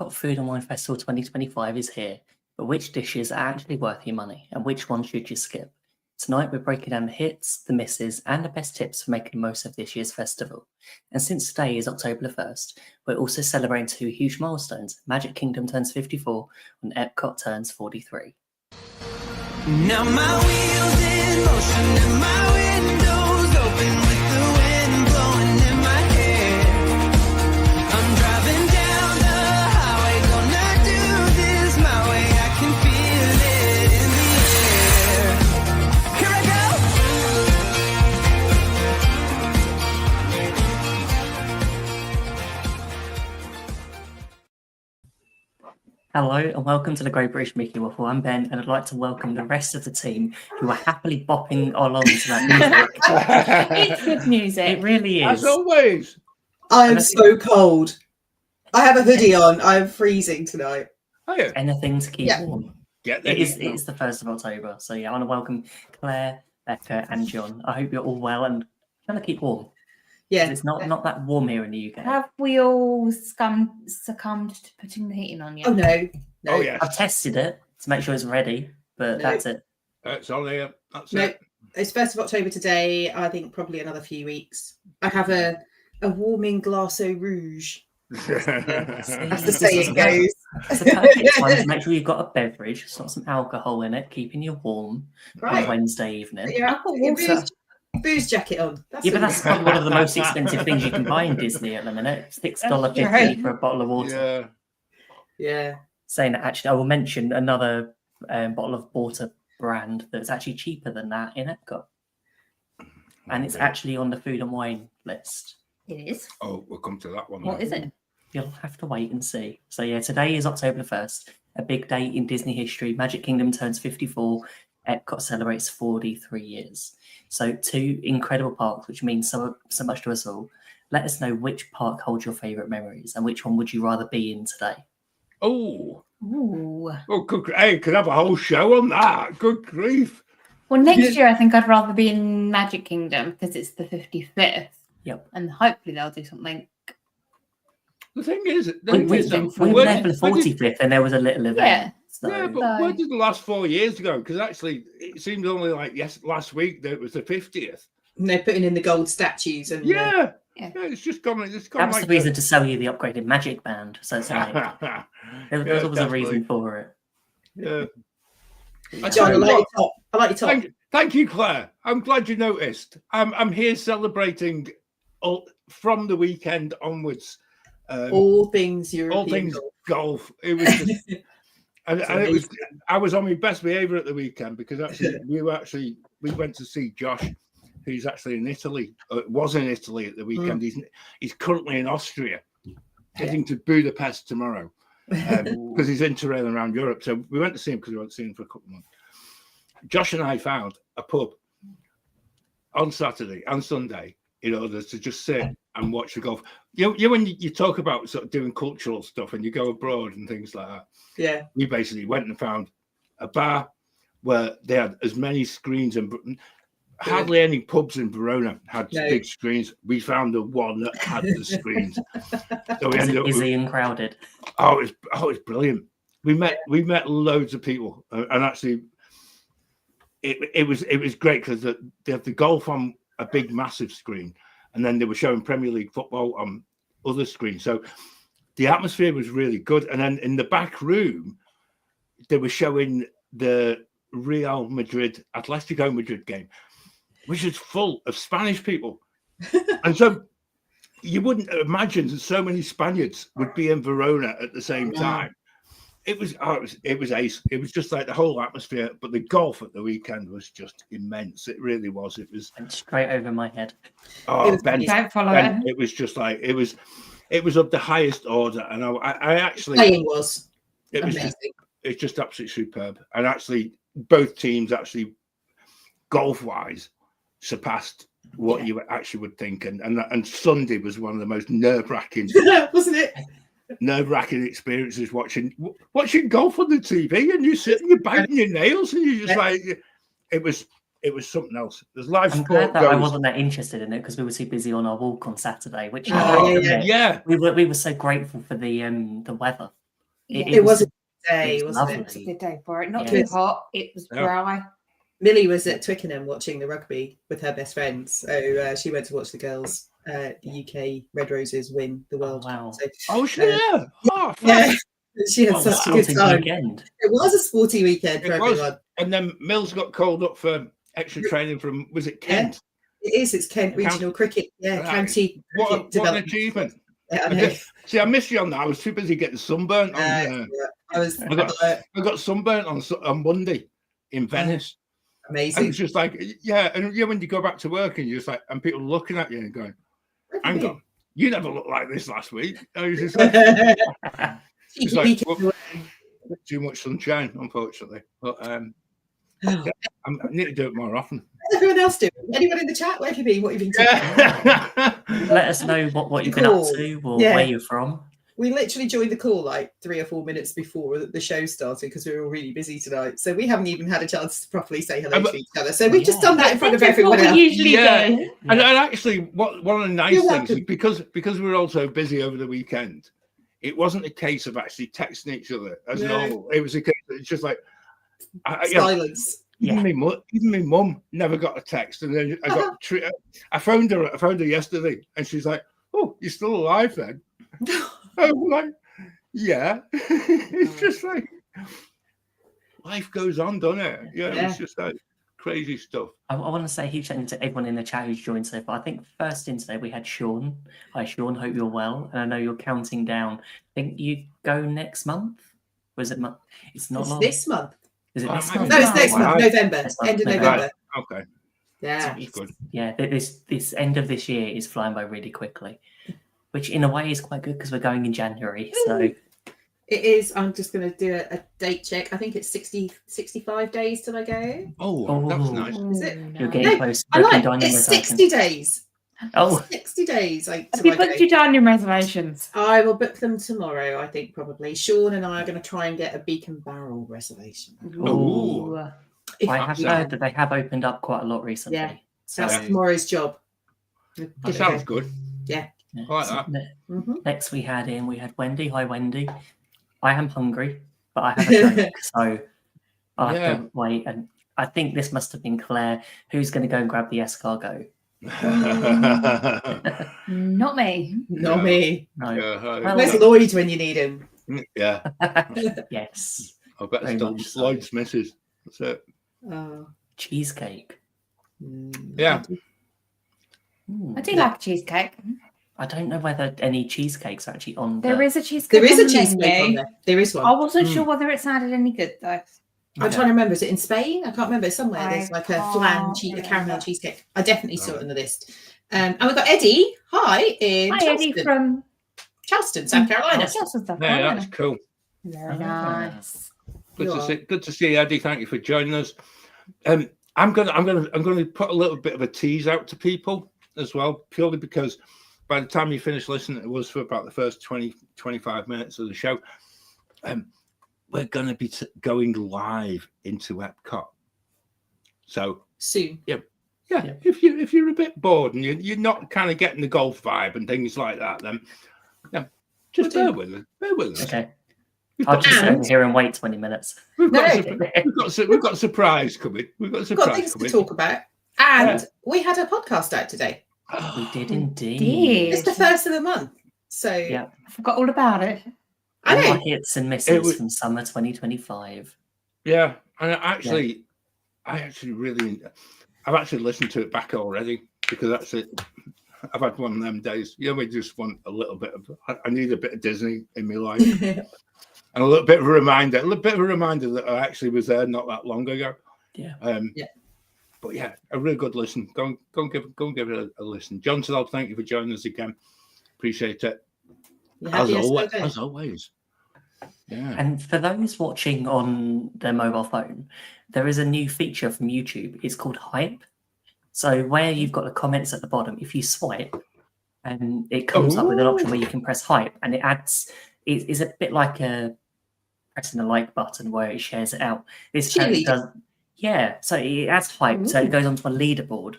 EPCOT Food Wine Festival 2025 is here, but which dishes are actually worth your money and which ones should you skip? Tonight we're breaking down the hits, the misses, and the best tips for making the most of this year's festival. And since today is October the 1st, we're also celebrating two huge milestones. Magic Kingdom turns 54 and Epcot turns 43. Now my wheels in motion and my windows open with the wind blowing in my hair. I'm driving down the highway, gonna do this my way. I can feel it in the air. Here I Hello and welcome to the Great British Mickey Waffle. I'm Ben and I'd like to welcome the rest of the team who are happily bopping along to that music. It's good music. It really is. As always. I am so cold. I have a hoodie on. I'm freezing tonight. Oh, yeah. Anything to keep warm. Get It is the 1st of October. So yeah, I want to welcome Claire, Becca and John. I hope you're all well and trying to keep warm. Yeah. It's not that warm here in the UK. Have we all succumbed to putting the heating on yet? Oh, no. Oh, yeah. I've tested it to make sure it's ready, but No. that's it. It's on there. That's No. it. It's 1st of October today. I think probably another few weeks. I have a warming glace au rouge. That's the saying goes. It's the perfect time to make sure you've got a beverage. It's got some alcohol in it, keeping you warm on a Right. Wednesday evening. Yeah, I've got your water. booze jacket on. Yeah, but that's probably one of the most expensive things you can buy in Disney at the minute. $6.50 right. for a bottle of water. Yeah. Yeah. Saying that, actually, I will mention another bottle of water brand that's actually cheaper than that in Epcot. And it's actually on the food and wine list. It is. Oh, we'll come to that one. What then. is it? You'll have to wait and see. So yeah, today is October 1st, a big day in Disney history. Magic Kingdom turns 54. Epcot celebrates 43 years. So two incredible parks, which means so much to us all. Let us know which park holds your favourite memories and which one would you rather be in today. Oh. Ooh. Oh, good. Hey, could have a whole show on that. Good grief. Well, next year I think I'd rather be in Magic Kingdom because it's the 55th. Yep. And hopefully they'll do something. The thing is, We were there for the 45th and there was a little event. Yeah. So. Yeah, but where did the last 4 years go? Because actually, it seemed only like last week that it was the 50th. And they're putting in the gold statues and Yeah. Yeah. Yeah, it's just gone. It's gone That was like the reason to sell you the upgraded Magic Band. So it's like, there was a reason for it. Yeah. Yeah. John, I like your top. I like your top. Thank you, Claire. I'm glad you noticed. I'm here celebrating from the weekend onwards. All things European. All things golf. golf. It was just, and it was. I was on my best behaviour at the weekend because actually we went to see Josh, who's actually in Italy. Was in Italy at the weekend. He's currently in Austria, heading to Budapest tomorrow because he's interrailing around Europe. So we went to see him because we went to see him for a couple of months. Josh and I found a pub on Saturday and Sunday in order to just sit and watch the golf. You know when you talk about sort of doing cultural stuff and you go abroad and things like that. Yeah. We basically went and found a bar where they had as many screens and hardly any pubs in Verona had big screens. We found the one that had the screens. So we ended up busy and crowded. Oh, it was brilliant. We met loads of people, and actually, it was great because they had the golf on a big, massive screen, and then they were showing Premier League football on other screens. So the atmosphere was really good. And then in the back room, they were showing the Real Madrid Atletico Madrid game, which is full of Spanish people, and so you wouldn't imagine that so many Spaniards would be in Verona at the same time. It was ace. It was just like the whole atmosphere. But the golf at the weekend was just immense. It really was. It was Went straight over my head. Oh, Ben, Don't follow Ben, it. it was just like it was of the highest order. And I actually Playing was it was amazing. it's just absolutely superb. And actually, both teams actually golf wise surpassed what you actually would think. And Sunday was one of the most nerve-wracking Wasn't it? experiences watching golf on the TV, and you're biting your nails and you're just like it was something else. There's live I'm sport glad that I goes. wasn't that interested in it because we were too busy on our walk on Saturday, which Oh, yeah. we were so grateful for the weather. It was a good day, wasn't it? It's a good day for it. Not Yeah. too hot. It was Yeah. dry. Millie was at Twickenham watching the rugby with her best friend. So she went to watch the girls, UK Red Roses, win the world. wow. So, Oh, shit. Oh, fuck. yeah, she had What a such a good sporting time. weekend. It was a sporty weekend for It was. everyone. And then Mills got called up for extra training from, was it Kent? It is. It's Kent Regional Cricket. Yeah, Right. county What cricket an development. achievement. Yeah, I I know. just- see, I missed you on that. I was too busy getting sunburnt. Yeah, I was I got sunburnt on Monday in Venice. And amazing. it's just like, yeah, and yeah, when you go back to work and you're just like, and people looking at you and going, hang on, you never looked like this last week. And it's just like, it's like well, too much sunshine, unfortunately. But yeah, I need to do it more often. What's everyone else doing? Anyone in the chat? Where have you been? What have you been doing? Yeah. Let us know what you've been up to or Yeah. where you're from. We literally joined the call like 3 or 4 minutes before the show started because we were all really busy tonight. So we haven't even had a chance to properly say hello to each other. So we've just done that in front of That's what everyone we else. usually Yeah. do. And actually, one of the nice You're things is welcome. because we were all so busy over the weekend, it wasn't a case of actually texting each other as No. normal. It was a case of, it's just like, you know, Silence. even my mum never got a text, and then I phoned her yesterday, and she's like, "Oh, you're still alive then?" I'm like, "Yeah." It's just like life goes on, doesn't it? Yeah, Yeah. it's just like crazy stuff. I want to say a huge thank you to everyone in the chat who's joined so far. I think first in today we had Sean. Hi, Sean. Hope you're well. And I know you're counting down. I think you go next month. Was it month? It's not It's long. this month. Is it Oh, this my month? No, it's next Wow. month, November. Next month, End of November. November. Okay, Yeah. that's good. Yeah, this end of this year is flying by really quickly, which in a way is quite good because we're going in January. So It is. I'm just going to do a date check. I think it's 65 days till I go. Oh, that's Oh. nice. Is it? you're getting No, close to I booking like dining it's reservations. 60 days. Oh, 60 days. Have till you I go. booked your dining reservations? I will book them tomorrow, I think, probably. Sean and I are going to try and get a Beacon Barrel reservation. Ooh. If I have heard that they have opened up quite a lot recently. Yeah, So that's tomorrow's job. That sounds good. Yeah. I like that. Mhm. Next we had Wendy. Hi Wendy. I am hungry, but I have a drink, so I'll have to wait. And I think this must have been Claire. Who's going to go and grab the escargot? Not me. Not Yeah. me. No. Yeah, Where's Lloyd when you need him? yeah. Yes. I bet Very it's still much so. Lloyd's missus. That's it. Oh. Cheesecake. Yeah. Hmm. I do like a cheesecake. I don't know whether any cheesecakes are actually on There the... is a cheesecake. There is on a the cheesecake on menu. there. There is one. I wasn't Mm. sure whether it sounded any good though. I'm trying to remember. Is it in Spain? I can't remember. Somewhere I there's like a flan, can't a caramel remember. cheesecake. I definitely saw it on the list. And we've got Eddie. Hi, in Hi, Charleston, Eddie from Charleston, South Carolina. Charleston, South Yeah, Carolina. that's cool. Very nice. Good to see Eddie. Thank you for joining us. I'm gonna put a little bit of a tease out to people as well, purely because by the time you finish listening, it was for about the first 20-25 minutes of the show. We're going to be going live into EPCOT. So Soon. Yeah. if you're a bit bored and you're not kind of getting the golf vibe and things like that, then just bear with us. Okay. We've I'll got, just sit And- here and wait 20 minutes. we've got, No. we've got a surprise coming. We've got a We've surprise got things to coming. talk about. And we had a podcast out today. We did indeed. Did. It's the first of the month. So Yeah. I forgot all about it. I All know. our hits and It misses was- from summer 2025. Yeah, and I actually really, I've actually listened to it back already because that's it. I've had one of them days. You know, we just want a little bit of. I need a bit of Disney in my life, and a little bit of a reminder. That I actually was there not that long ago. Yeah. But yeah, a really good listen. Go and give it a listen. John Siddall, thank you for joining us again. Appreciate it. You happy As it's always. okay? As always. Yeah. And for those watching on their mobile phone, there is a new feature from YouTube. It's called Hype. So where you've got the comments at the bottom, if you swipe, and it comes up with an option where you can press Hype, and it adds. It's a bit like pressing a like button where it shares it out. This Cheerleader. does. Yeah, so it adds hype. So it goes onto a leaderboard,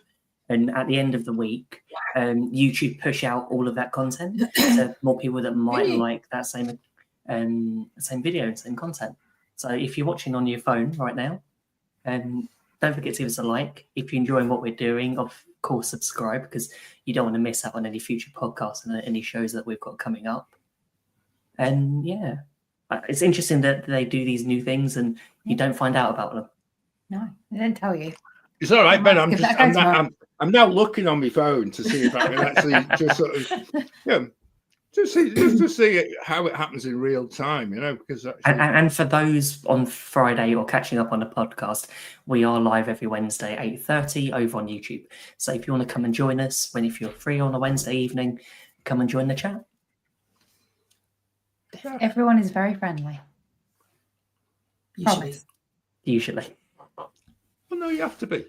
and at the end of the week, YouTube push out all of that content to more people that might Really? like that same same video, same content. So if you're watching on your phone right now, don't forget to give us a like. If you're enjoying what we're doing, of course, subscribe, because you don't want to miss out on any future podcasts and any shows that we've got coming up. And yeah, it's interesting that they do these new things and you don't find out about them. No, they didn't tell you. It's all right, Ben. Give that a go tomorrow. I'm now looking on my phone to see if I can actually just sort of, just see how it happens in real time, because actually... and for those on Friday or catching up on the podcast, we are live every Wednesday at 8:30 over on YouTube. So if you want to come and join us, if you're free on a Wednesday evening, come and join the chat. Everyone is very friendly. Usually. Well, no, you have to be.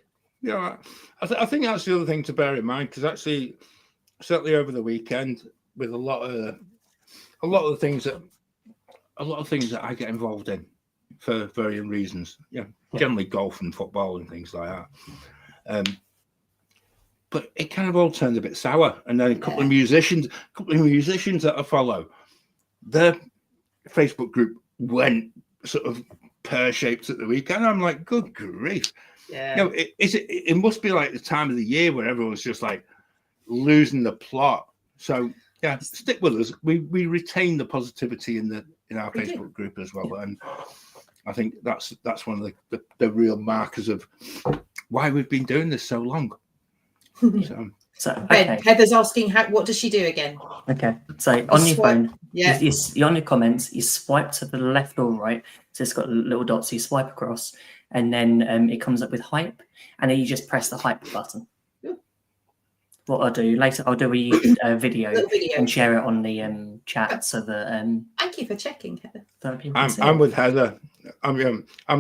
I think that's the other thing to bear in mind, because actually, certainly over the weekend, with a lot of the things that I get involved in for varying reasons, generally golf and football and things like that. But it kind of all turned a bit sour, and then a couple of musicians that I follow, their Facebook group went sort of pear-shaped at the weekend. I'm like, good grief. Yeah. It must be like the time of the year where everyone's just like losing the plot. So stick with us. We retain the positivity in our Facebook group as well, and I think that's one of the real markers of why we've been doing this so long. So Ben, Heather's asking what does she do again? Okay, so on your phone, you're on your comments, you swipe to the left or right, so it's got little dots. So you swipe across, and then it comes up with hype, and then you just press the hype button. What I'll do later, I'll do a video and share it on the chat so that. Thank you for checking, Heather. I'm with Heather. I'm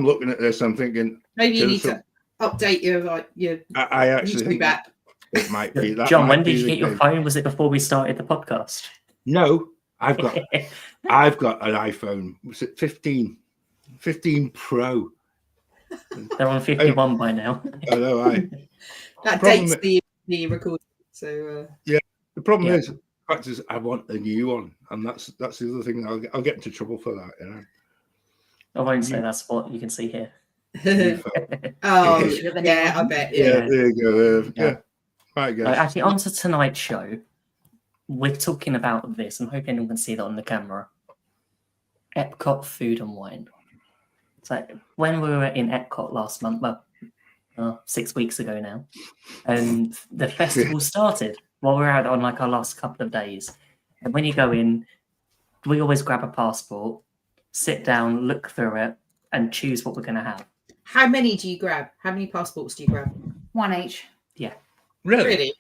looking at this. I'm thinking maybe you need to update your I actually think app. It might be that. John, when did you get your phone? Was it before we started the podcast? No, I've got an iPhone. Was it 15 Pro? They're on 51 by now. I know. That dates the recording. So the problem is, the fact is, I want a new one, and that's the other thing. I'll get into trouble for that. I won't say that's what you can see here. Oh yeah, I bet. Yeah, there you go. Right, guys. Actually, on to tonight's show. We're talking about this. I'm hoping anyone can see that on the camera. EPCOT Food and Wine. So when we were in EPCOT last month, 6 weeks ago now, and the festival started while we were out on like our last couple of days. And when you go in, we always grab a passport, sit down, look through it, and choose what we're going to have. How many do you grab? How many passports do you grab? One each. Yeah. Really?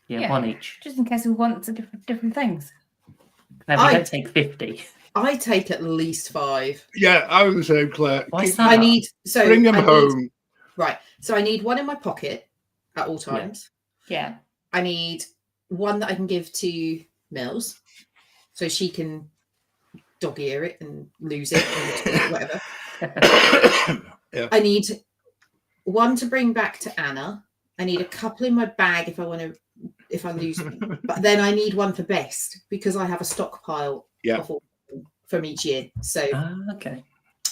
Yeah, one each. Just in case we want different things. No, we don't take 50. I take at least 5. Yeah, I was the same, Claire. Why is that? Bring them home. Right. So I need one in my pocket at all times. Yeah. I need one that I can give to Mills so she can dog ear it and lose it or whatever. I need one to bring back to Anna. I need a couple in my bag if I lose them. But then I need one for Best because I have a stockpile of all from each year. So okay.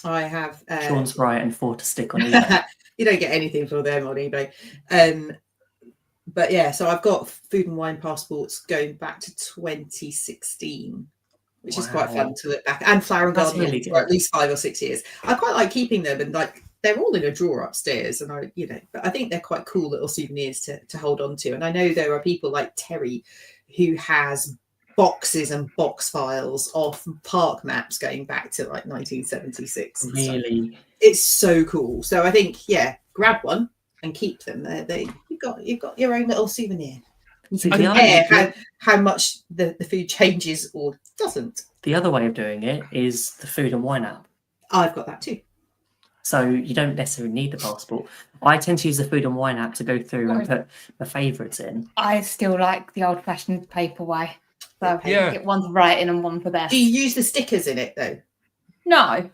I have Sean's right, and 4 to stick on eBay. You don't get anything for them on eBay. But yeah, so I've got food and wine passports going back to 2016, which is quite fun to look back. And Flower and Garden really for at least 5 or 6 years. I quite like keeping them, and like they're all in a drawer upstairs, and but I think they're quite cool little souvenirs to hold on to. And I know there are people like Terry who has boxes and box files of park maps going back to like 1976. Really, it's so cool. So I think grab one and keep them. You've got your own little souvenir. You can compare how much the food changes or doesn't. The other way of doing it is the Food and Wine app. I've got that too. So you don't necessarily need the passport. I tend to use the Food and Wine app to go through and put my favourites in. I still like the old-fashioned paper way. So get one for writing and one for Best. Do you use the stickers in it though? No, I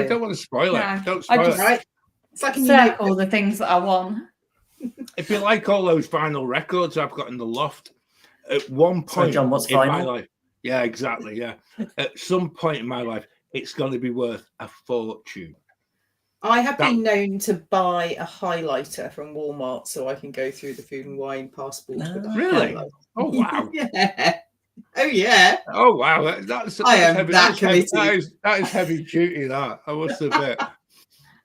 don't want to spoil it. Don't spoil it. Right? It's like circle the things that I want. If you like all those vinyl records I've got in the loft, at one point John, what's in vinyl? my life, Yeah, exactly. Yeah. At some point in my life, it's going to be worth a fortune. I have been known to buy a highlighter from Walmart so I can go through the food and wine passport with a Really? highlighter. Oh, wow. Yeah. Oh, yeah. Oh, wow. That's I am heavy. that Heavy. committed. That is heavy duty, that. I must admit.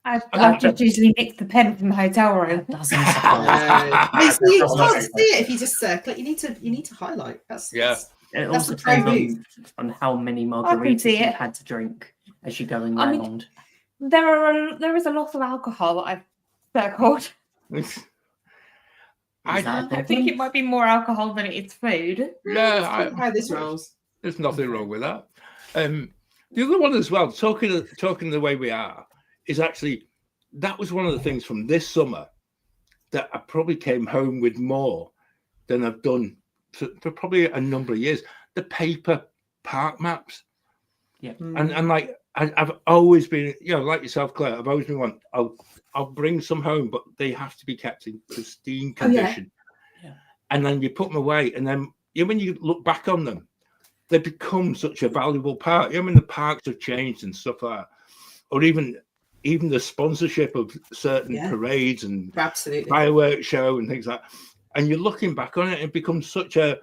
I've just usually nicked the pen from the hotel room. Doesn't surprise me. It's it's hard to see it if you just click. You need to highlight. That's Yeah. It That's also the pro depends on how many margaritas see you've it. had to drink as you're going I mean, round. There is a lot of alcohol that I've circled. I think it might be more alcohol than it is food. Yeah, how this rolls. there's nothing wrong with that. The other one as well, talking the way we are, is actually that was one of the things from this summer that I probably came home with more than I've done for probably a number of years. The paper park maps. Yeah. And like I've always been, like yourself, Claire, I've always been one. I'll bring some home, but they have to be kept in pristine condition. Yeah. And then you put them away, and then when you look back on them, they become such a valuable part. When the parks have changed and stuff like that, or even the sponsorship of certain parades and Absolutely fireworks show and things like that. And you're looking back on it, it becomes such a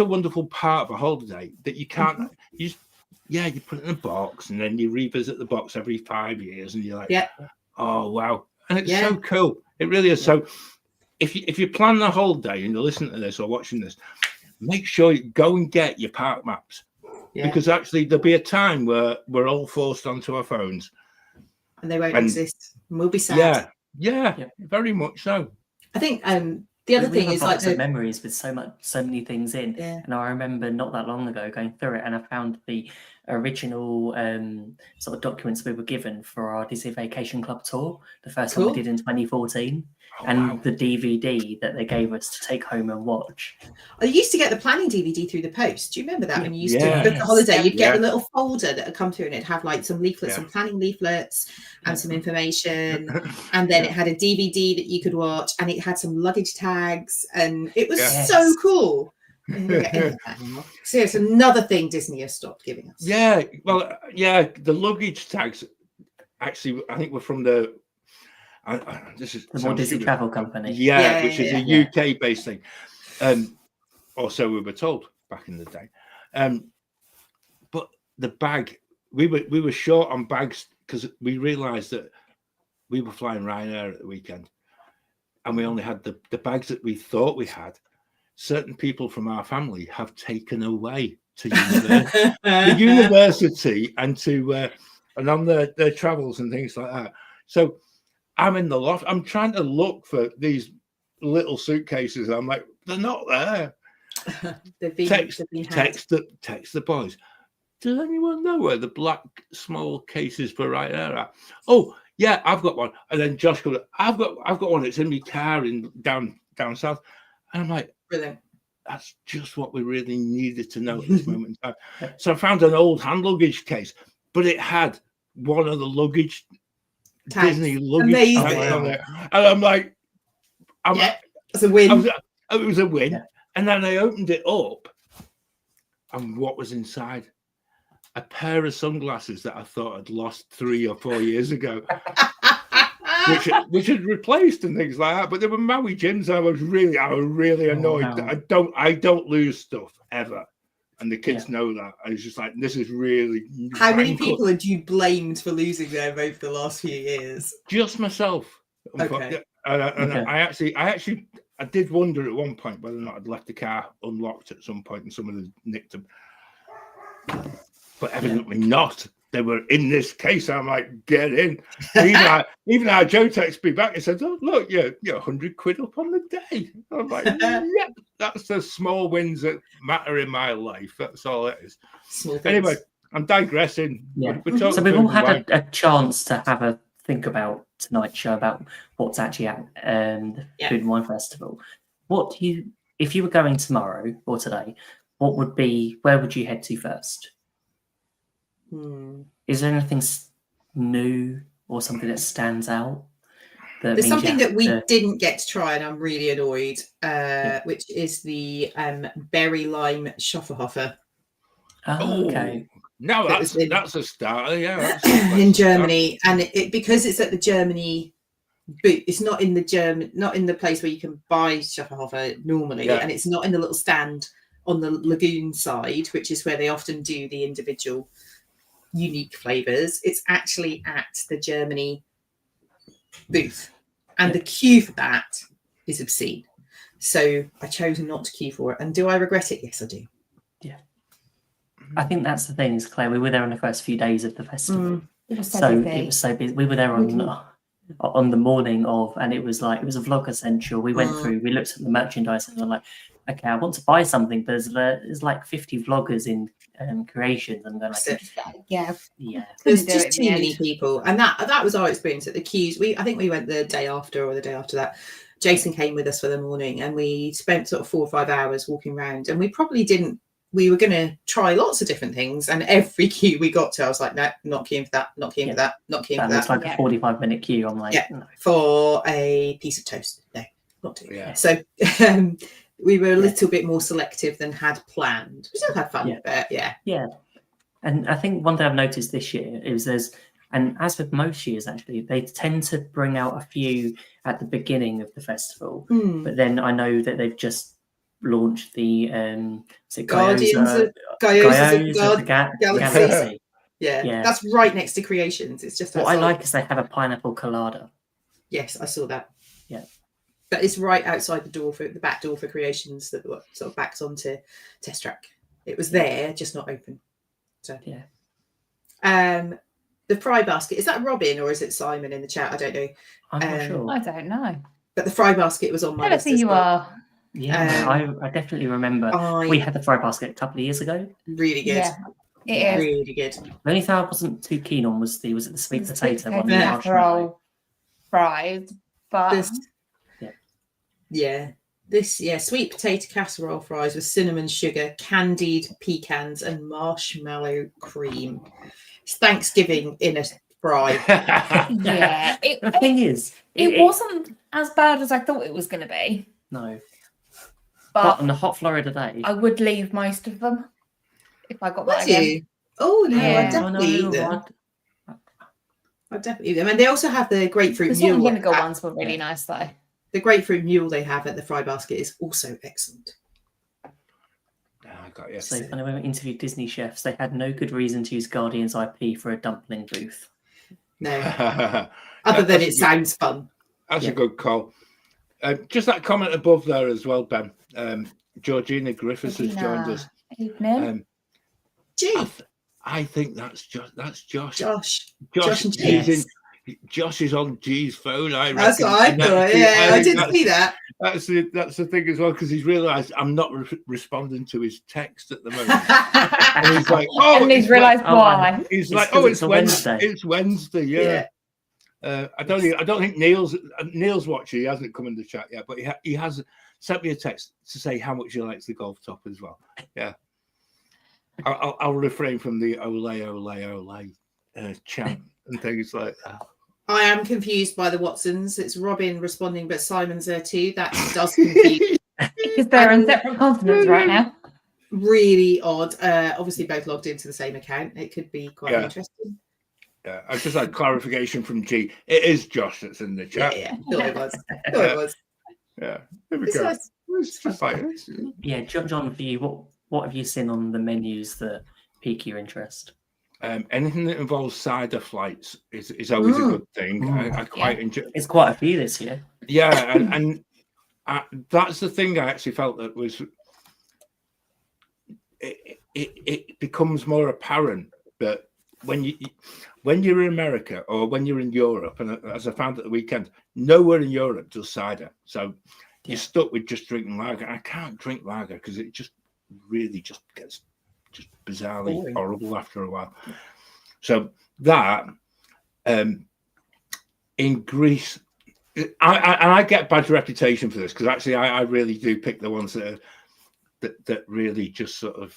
wonderful part of a holiday that you can't you put it in a box and then you revisit the box every 5 years and you're like, oh wow. And it's so cool. It really is. So if you plan the whole day and you're listening to this or watching this, make sure you go and get your park maps. Because actually there'll be a time where we're all forced onto our phones. And they won't exist. And we'll be sad. Yeah, very much so. I think the other thing is like the memories with so many things in. Yeah. And I remember not that long ago going through it and I found the original sort of documents we were given for our Disney Vacation Club tour, the first one we did in 2014, the DVD that they gave us to take home and watch. I used to get the planning DVD through the post. Do you remember that? When you used to book a Yes. holiday, you'd get a little folder that would come through and it'd have like some leaflets, some planning leaflets and some information. And then it had a DVD that you could watch and it had some luggage tags and it was so cool. So it's another thing Disney has stopped giving us. Yeah, well, the luggage tags actually, I think, were from the this is the Walt Disney Travel Company. Which is a UK based thing. Or so we were told back in the day. But the bag, we were short on bags because we realised that we were flying Ryanair at the weekend, and we only had the bags that we thought we had. Certain people from our family have taken away to the university and to and on their travels and things like that. So I'm in the loft. I'm trying to look for these little suitcases. I'm like, they're not there. Text the boys. Does anyone know where the black small cases for Ryanair are? Oh yeah, I've got one. And then Josh goes, I've got one. It's in my car down south. And I'm like, brilliant. That's just what we really needed to know at this moment in time. So I found an old hand luggage case, but it had one of the luggage Disney luggage tags on it. And I'm like, it's a win. It was a win. Yeah. And then I opened it up, and what was inside? A pair of sunglasses that I thought I'd lost 3 or 4 years ago. which had replaced and things like that, but they were Maui Jims. I was really annoyed. No. I don't lose stuff ever, and the kids know that. I was just like, this is really. How many people had you blamed for losing them over the last few years? Just myself. Okay. I did wonder at one point whether or not I'd left the car unlocked at some point and someone had nicked them, but evidently not. They were in this case. I'm like, get in. Even our Joe texted me back and said, "Oh, look, you're 100 quid up on the day." I'm like, yeah, that's the small wins that matter in my life. That's all it is. Anyway, I'm digressing. Yeah. So we've all had a chance to have a think about tonight's show about what's actually at the Food and Wine Festival. If you were going tomorrow or today, where would you head to first? Is there anything new or something that stands out? There's means something you that we have to- didn't get to try, and I'm really annoyed, which is the berry lime Schofferhofer Oh, okay. No, That was in- that's a starter. Yeah, that's in a start. Germany, and it because it's at the Germany booth, it's not in the place where you can buy Schofferhofer normally, Yeah. and it's not in the little stand on the lagoon side, which is where they often do the individual unique flavors. It's actually at the Germany booth, and the queue for that is obscene. So I chose not to queue for it. And do I regret it? Yes, I do. I think that's the thing, is Claire, we were there on the first few days of the festival. It was So busy. it was so busy. We were there on the morning of, and it was a vlog essential. We went through, we looked at the merchandise, and we're like, okay, I want to buy something, but there's like 50 vloggers in creations, and they're like, Yeah. There's Couldn't do just it in too the many end. people, and that was our experience at the queues. I think we went the day after or the day after that. Jason came with us for the morning, and we spent sort of 4 or 5 hours walking around, and we probably didn't. We were going to try lots of different things, and every queue we got to, I was like, no, not queuing for that, not queuing for that, not queuing that for looks that. like a 45-minute queue. I'm like, no. For a piece of toast, no, not doing Yeah. it. So we were a little bit more selective than had planned. We still had fun, but yeah. And I think one thing I've noticed this year is and as with most years actually, they tend to bring out a few at the beginning of the festival. But then I know that they've just launched the Guardians of the Galaxy. Galaxy. Yeah, that's right next to Creations. It's just what I like is they have a pineapple colada. Yes, I saw that. Yeah, but it's right outside the back door for Creations that were sort of backed onto Test Track. It was there, just not open. So the fry basket, is that Robin or is it Simon in the chat? I don't know. I'm not sure. I don't know. But the fry basket was on my list. You are. Yeah, I definitely remember. We had the fry basket a couple of years ago. Really good. Yeah, it is. Really good. The only thing I wasn't too keen on was it the sweet potato one? Casserole fries, but this sweet potato casserole fries with cinnamon sugar, candied pecans, and marshmallow cream. It's Thanksgiving in a fry. yeah. The thing is, it wasn't as bad as I thought it was going to be. No. But on a hot Florida day, I would leave most of them if I got Would that again. you? Oh no, Yeah. I'd definitely eat them. I'd definitely eat them. And they also have the grapefruit The salt and mule. vinegar ones were really nice though. The grapefruit mule they have at the fry basket is also excellent. I got you. So when I interviewed Disney chefs, they had no good reason to use Guardian's IP for a dumpling booth. No, other than it sounds fun. That's a good call. Just that comment above there as well, Ben. Georgina Griffiths has joined us. Evening. Gee, I think that's Josh. Josh and Josh is on G's phone. That's what I thought. Yeah, I did see that. That's the thing as well, because he's realised I'm not responding to his text at the moment. And he's like, and he's realised why. He's like, it's Wednesday. It's Wednesday. Yeah. I don't think Neil's watching. He hasn't come in the chat yet, but he has sent me a text to say how much he likes the golf top as well. Yeah. I'll refrain from the ole chant and things like that. I am confused by the Watsons. It's Robin responding, but Simon's there too. That does confuse. Because they're on separate continents right now. Really odd. Obviously, both logged into the same account. It could be quite interesting. Yeah, I just had clarification from G. It is Josh that's in the chat. Yeah. Thought it was. Yeah. There we go. Nice. It's just like, Yeah, John, for you, what have you seen on the menus that pique your interest? Anything that involves cider flights is always a good thing. I quite enjoy. It's quite a few this year. Yeah, and that's the thing I actually felt that was. It becomes more apparent that when you're in America or when you're in Europe, and as I found at the weekend, nowhere in Europe does cider, so you're stuck with just drinking lager. I can't drink lager because it just really just gets bizarrely horrible after a while. So that in Greece, I get bad reputation for this because actually I really do pick the ones that really just sort of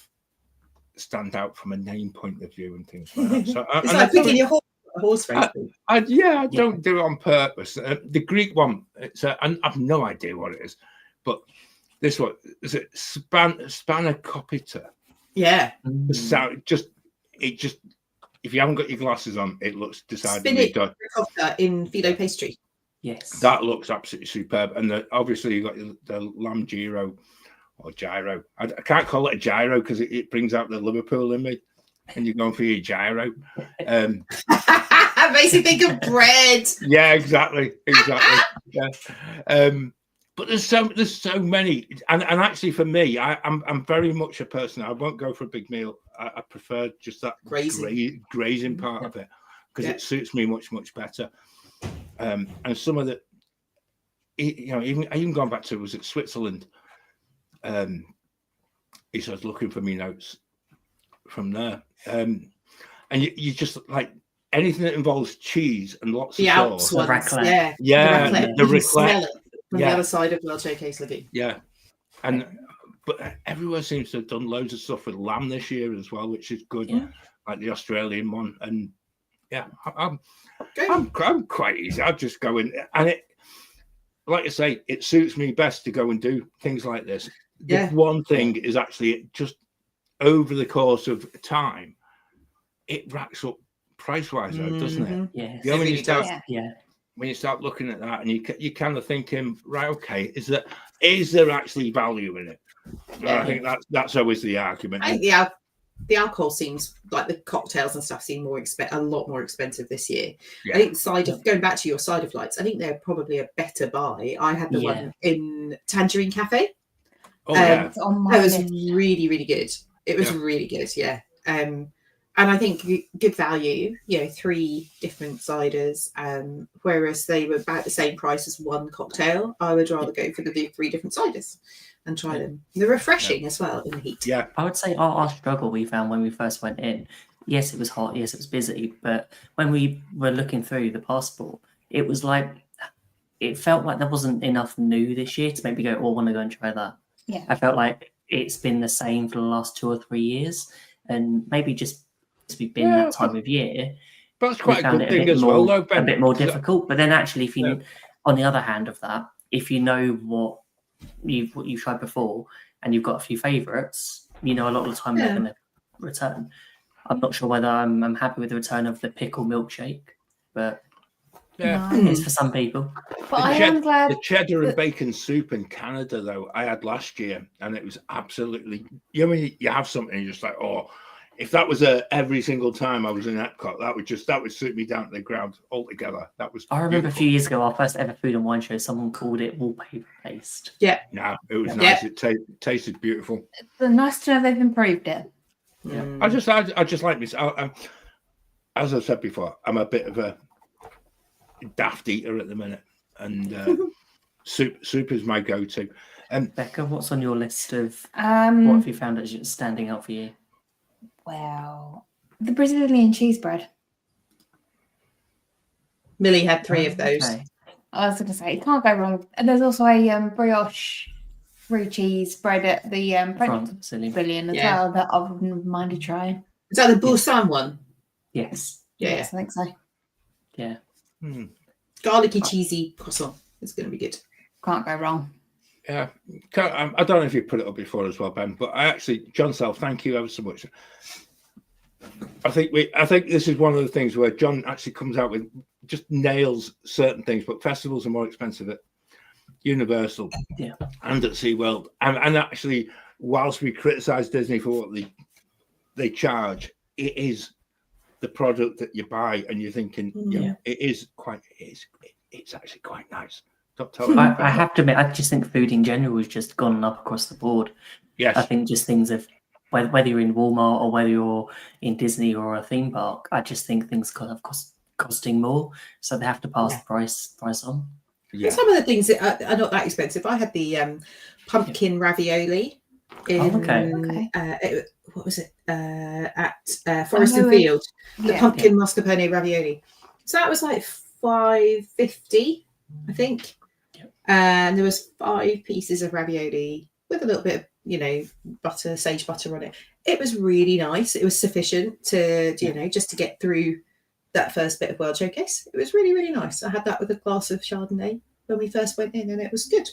stand out from a name point of view and things like that. So it's like picking your horse horse racing. I don't do it on purpose. The Greek one, I've no idea what it is, but this one is it spanakopita. Yeah. So it just if you haven't got your glasses on, it looks decidedly Spinach ricotta in filo pastry. Yes. That looks absolutely superb. And obviously you got the lamb gyro or gyro. I can't call it a gyro because it brings out the Liverpool in me. And you're going for your gyro. Makes you think of bread. Yeah, exactly. Yeah. But there's so many, and actually for me, I'm very much a person. I won't go for a big meal. I prefer just that grazing part of it because it suits me much better. And some of the, even gone back to, was it Switzerland? He starts looking for me notes from there, and you just like anything that involves cheese and lots of sauce. Ones, raclette. The raclette. From the other side of World Showcase Living. Yeah, but everywhere seems to have done loads of stuff with lamb this year as well, which is good. Yeah. Like the Australian one, and I'm quite easy. I'll just go in, and it, like I say, it suits me best to go and do things like this. The one thing is actually just over the course of time, it racks up price-wise, though, doesn't it? Yes. You know, when you start looking at that, and you kind of thinking, right, okay, is there actually value in it? I think that's always the argument. I think the alcohol seems like the cocktails and stuff seem a lot more expensive this year. Yeah. I think going back to your cider flights, I think they're probably a better buy. I had the one in Tangerine Cafe. Oh yeah, that was really, really good. It was really good, yeah. And I think good value, 3 different ciders, whereas they were about the same price as one cocktail. I would rather go for the 3 different ciders and try them. They're refreshing as well in the heat. Yeah, I would say our struggle we found when we first went in, yes, it was hot, yes, it was busy, but when we were looking through the passport, it was like, it felt like there wasn't enough new this year to make me go, I want to go and try that. Yeah. I felt like it's been the same for the last 2 or 3 years, and maybe just we've been that time of year. But that's quite a good thing as well, though, Ben. A bit more difficult, but then actually, if you, on the other hand of that, if you know what you've tried before and you've got a few favourites, a lot of the time they're going to return. I'm not sure whether I'm happy with the return of the pickle milkshake, but it's for some people. But I am glad the cheddar and bacon soup in Canada, though, I had last year, and it was absolutely. When you have something, and you're just like, oh. If that was every single time I was in EPCOT, that would suit me down to the ground altogether. That was. I remember a few years ago, our first ever food and wine show, someone called it wallpaper paste. Yeah. No, it was nice. It tasted beautiful. It's nice to know they've improved it. Yeah. I just like this. As I've said before, I'm a bit of a daft eater at the minute, and soup is my go-to. Becca, what's on your list of what have you found as standing out for you? Well, the Brazilian cheese bread. Millie had 3 of those. Okay. I was going to say, you can't go wrong. And there's also a brioche roux cheese bread at the French Pavilion as well that I wouldn't mind to try. Is that the Boursin one? Yes. Yes, I think so. Yeah. Garlicky, cheesy croissant. It's going to be good. Can't go wrong. Yeah, I don't know if you put it up before as well, Ben, but John Self, thank you ever so much. I think this is one of the things where John actually comes out with just nails certain things, but festivals are more expensive at Universal and at SeaWorld. And actually, whilst we criticise Disney for what they charge, it is the product that you buy, and you're thinking, it's actually quite nice. I have to admit, I just think food in general has just gone up across the board. Yes. I think just things of whether you're in Walmart or whether you're in Disney or a theme park, I just think things kind of costing more, so they have to pass the price on. Yeah. And some of the things that are not that expensive. I had the pumpkin ravioli in what was it at Forest and Field? The pumpkin mascarpone ravioli. So that was like $5.50, I think. And there was 5 pieces of ravioli with a little bit of, butter, sage butter on it. It was really nice. It was sufficient to, just to get through that first bit of World Showcase. It was really, really nice. I had that with a glass of Chardonnay when we first went in, and it was good.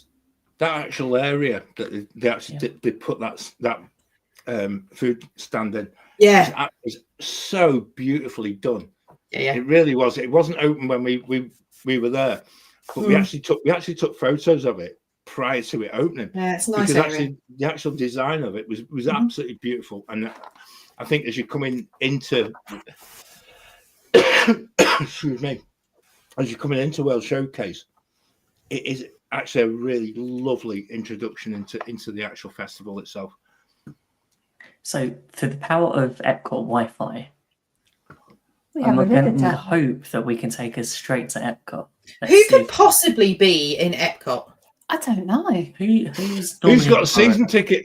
That actual area that they actually they put that food stand in, is so beautifully done. Yeah, it really was. It wasn't open when we were there, but we actually took photos of it prior to it opening. Yeah, it's nice. Because actually, the actual design of it was absolutely beautiful. And I think as you're coming into, excuse me, as you're coming into World Showcase, it is actually a really lovely introduction into the actual festival itself. So, for the power of EPCOT Wi-Fi, I'm going to hope that we can take us straight to EPCOT. Who could possibly be in EPCOT? I don't know. Who's got a season ticket?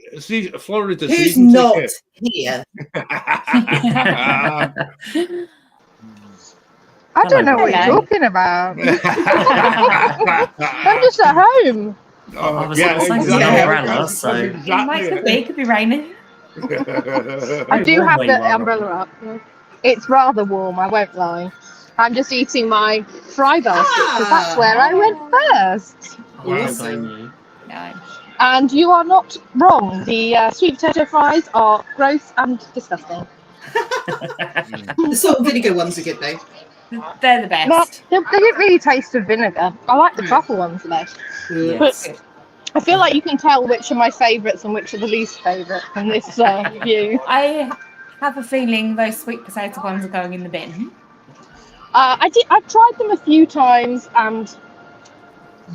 Florida Who's season not ticket. here? I don't know what you're talking about. I'm just at home. I was umbrella, so It could be raining. I do have the umbrella up. It's rather warm, I won't lie. I'm just eating my fry basket because that's where I went first. Awesome. And you are not wrong. The sweet potato fries are gross and disgusting. The salt and vinegar ones are good though. They're the best. But they didn't really taste of vinegar. I like the truffle ones the best. Yes. But I feel like you can tell which are my favourites and which are the least favourite from this view. I have a feeling those sweet potato ones are going in the bin. I've tried them a few times, and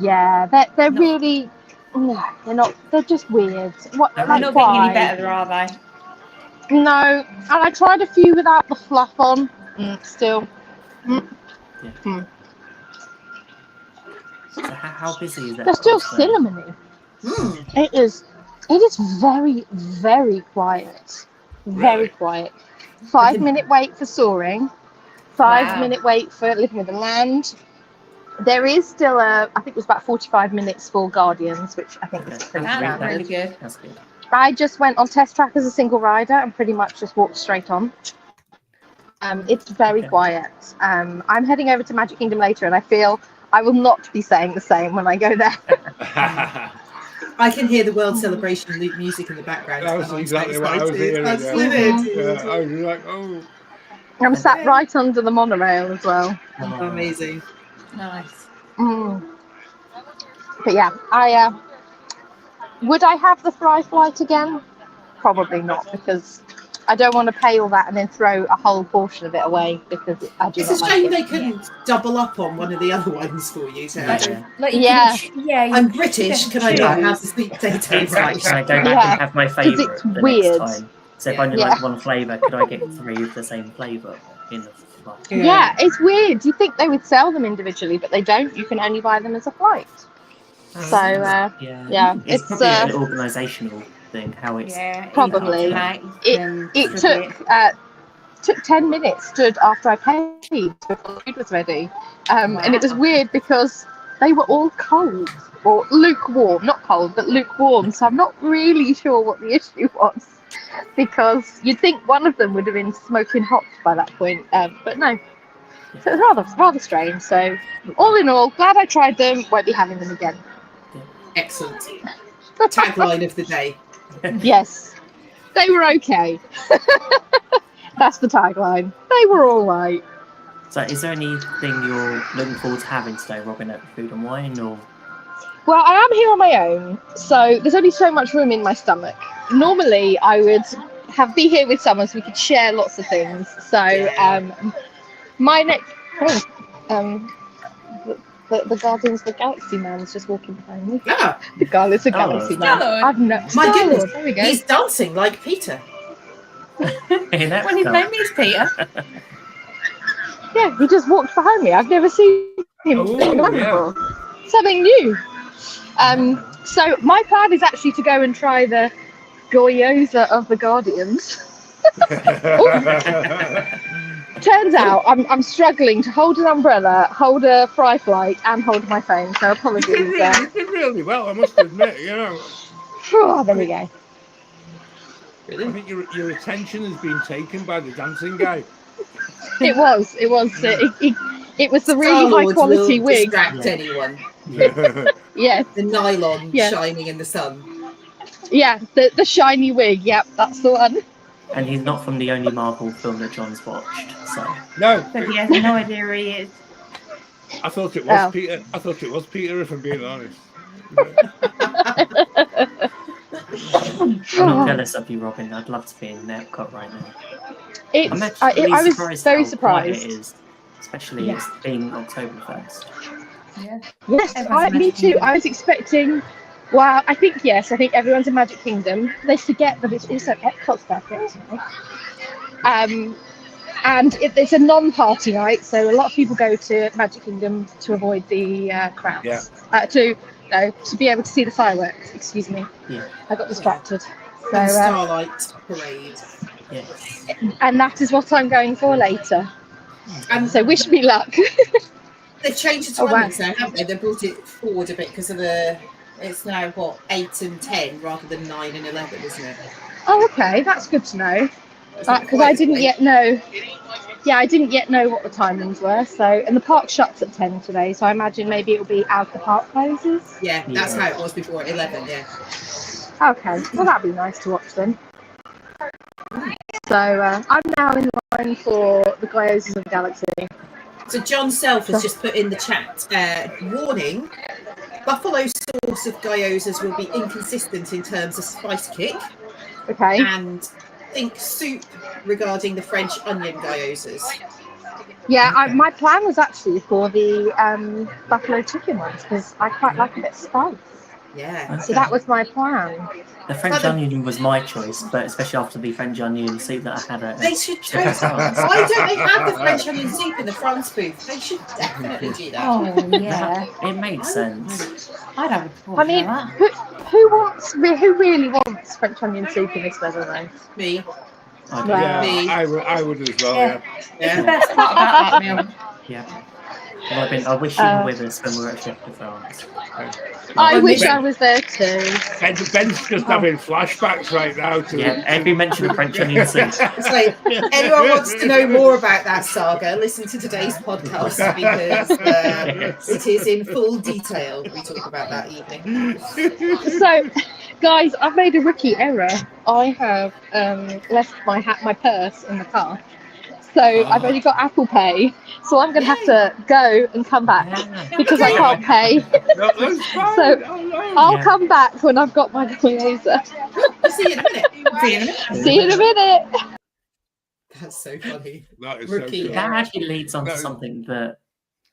yeah, they're really, they're not. They're just weird. What? They're like, not why? getting any better, are they? No, and I tried a few without the fluff on. Still. So how busy is that? They're still cinnamony. It is very, very quiet. Very quiet. 5-minute wait for soaring. 5-minute wait for living with the land. There is still I think it was about 45 minutes for Guardians, which I think is pretty standard. Really good. That's good. I just went on test track as a single rider and pretty much just walked straight on. It's very quiet. I'm heading over to Magic Kingdom later, and I feel I will not be saying the same when I go there. I can hear the World Celebration music in the background. That was exactly what I was hearing. I was like, oh. I'm sat right under the monorail as well. Amazing. Nice. But yeah, would I have the fry flight again? Probably not, because I don't want to pay all that and then throw a whole portion of it away because I do. It's a shame they couldn't double up on one of the other ones for you. So I'm British. Can I not have the sweet potato fry? Can I go back and have my favourite it's the weird. next time? So if I only like one flavour, could I get 3 of the same flavour in the flight? Yeah, it's weird. You think they would sell them individually, but they don't. You can only buy them as a flight. So it's probably an organisational thing. How it's probably it took 10 minutes stood after I paid before the food was ready, and it was weird because they were all cold or lukewarm, not cold but lukewarm. So I'm not really sure what the issue was, because you'd think one of them would have been smoking hot by that point, but no. So it was rather strange. So all in all, glad I tried them. Won't be having them again. Excellent. Tagline of the day. Yes, they were okay. That's the tagline. They were all right. So is there anything you're looking forward to having today, Robin, at Food and Wine? Or well, I am here on my own, so there's only so much room in my stomach. Normally I would be here with someone so we could share lots of things. So my next the Guardians of the Galaxy man is just walking behind me. Yeah. The Guardians of the Galaxy man. My goodness, there we go. he's dancing like Peter. When his name is Peter. Yeah, he just walked behind me. I've never seen him before. Something new. So my plan is actually to go and try the Gyoza of the Guardians. Turns out I'm struggling to hold an umbrella, hold a fry flight, and hold my phone. So apologies. You did really well, I must admit. Oh, there we go. I think your attention has been taken by the dancing guy. It was. It was the really high Star-Lord quality will wig. distract anyone. Yeah, The nylon Yeah. shining in the sun. yeah, the shiny wig. Yep, that's the one. And he's not from the only Marvel film that John's watched. So No, So he has no idea who he is. I thought it was Oh. Peter. I thought it was Peter, if I'm being honest. I'm not jealous of you, Robin. I'd love to be in EPCOT right now. I'm It's. actually I was surprised very how quiet surprised. it is, especially Yeah. it's being October 1st. Yeah. Yes, Everyone's in me Magic too. Kingdom. I was expecting. Well, I think yes. I think everyone's in Magic Kingdom. They forget that it's also Epcot's birthday today. And it's a non-party night, so a lot of people go to Magic Kingdom to avoid the crowds. Yeah. To be able to see the fireworks. Excuse me. Yeah. I got distracted. And So, Starlight Parade. Yes. and that is what I'm going for later. And So wish me luck. they've changed the Oh, wow. timings now, haven't they? They brought it forward a bit because of it's now what, 8 and 10 rather than 9 and 11, isn't it? Oh, okay, that's good to know. It's not Because quite I as didn't late. yet know. Yeah, I didn't yet know what the timings were. So, and the park shuts at 10 today. So I imagine maybe it'll be as the park closes. Yeah, that's Yeah. how it was before at 11. Yeah. Okay, well that'd be nice to watch then. So I'm now in line for the Gyozas of the Galaxy. So John Self has just put in the chat, warning, buffalo sauce of gyozas will be inconsistent in terms of spice kick, Okay. and think soup regarding the French onion gyozas. Yeah, Okay. my plan was actually for the buffalo chicken ones because I quite like a bit of spice. Yeah. So that was my plan. The French onion was my choice, but especially after the French onion soup that I had at They should Chicken totally. France. Why don't they have the French onion soup in the France booth? They should definitely do that. Oh yeah. It made sense. I'd have a I mean, who really wants French onion soup in this weather though? Me. I do. Wow. Yeah, I would as well. Yeah. Yeah. It's the best part about that meal. Yeah. Robin, I wish you were with us when we were at Chef de France. I Well, wish maybe- I was there too. Ben's just having flashbacks right now to Yeah, every mention of French onion soup. It's like, anyone wants to know more about that saga, listen to today's podcast because it is in full detail. We talk about that evening. So, guys, I've made a rookie error. I have left my purse in the car. So I've only got Apple Pay. So I'm going to have to go and come back because I can't pay. No, that's fine. So, Oh, no. I'll Yeah. come back when I've got my gyoza. See you in a minute. See you in a minute. See you in a minute. That's so funny. That is Rookie. so cool. That actually leads on to No. something that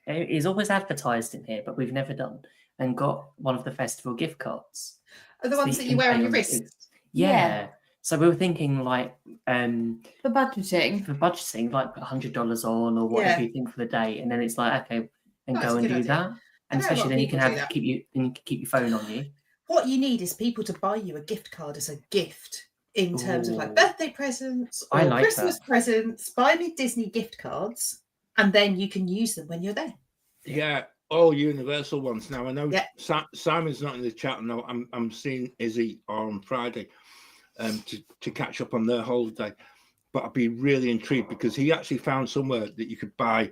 is always advertised in here, but we've never done, and got one of the festival gift cards. Are the So ones you that you can wear pay on your on wrist? things. Yeah. So we were thinking like For budgeting. for budgeting, like put $100 on or whatever Yeah. you think for the day, and then it's like okay, and That's go a and good do idea. that. I And know a lot especially of then you can people do have that. keep your phone on you. What you need is people to buy you a gift card as a gift in terms of like Ooh. birthday presents or I like Christmas presents. Buy me Disney gift cards and then you can use them when you're there. Yeah, all universal ones. Now I know Yeah. Simon's not in the chat. No, I'm seeing Izzy on Friday to catch up on their holiday. But I'd be really intrigued because he actually found somewhere that you could buy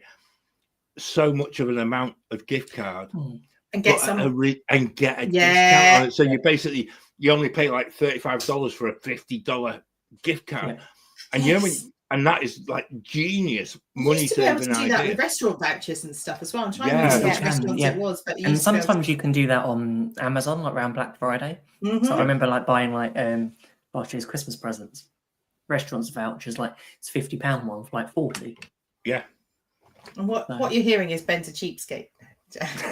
so much of an amount of gift card And get but some. and get a Yeah. discount on it. So you only pay like $35 for a $50 gift card. Yeah. And you know and that is like genius money used to be able to saving do that idea. with restaurant vouchers and stuff as well. I'm trying Yeah. to remember You which can, restaurants yeah. it was, but you And used to be able to- sometimes you can do that on Amazon, like around Black Friday. Mhm. So I remember like buying like last year's Christmas presents, restaurants vouchers, like it's £50 one for like 40. Yeah. And what you're hearing is Ben's a cheapskate.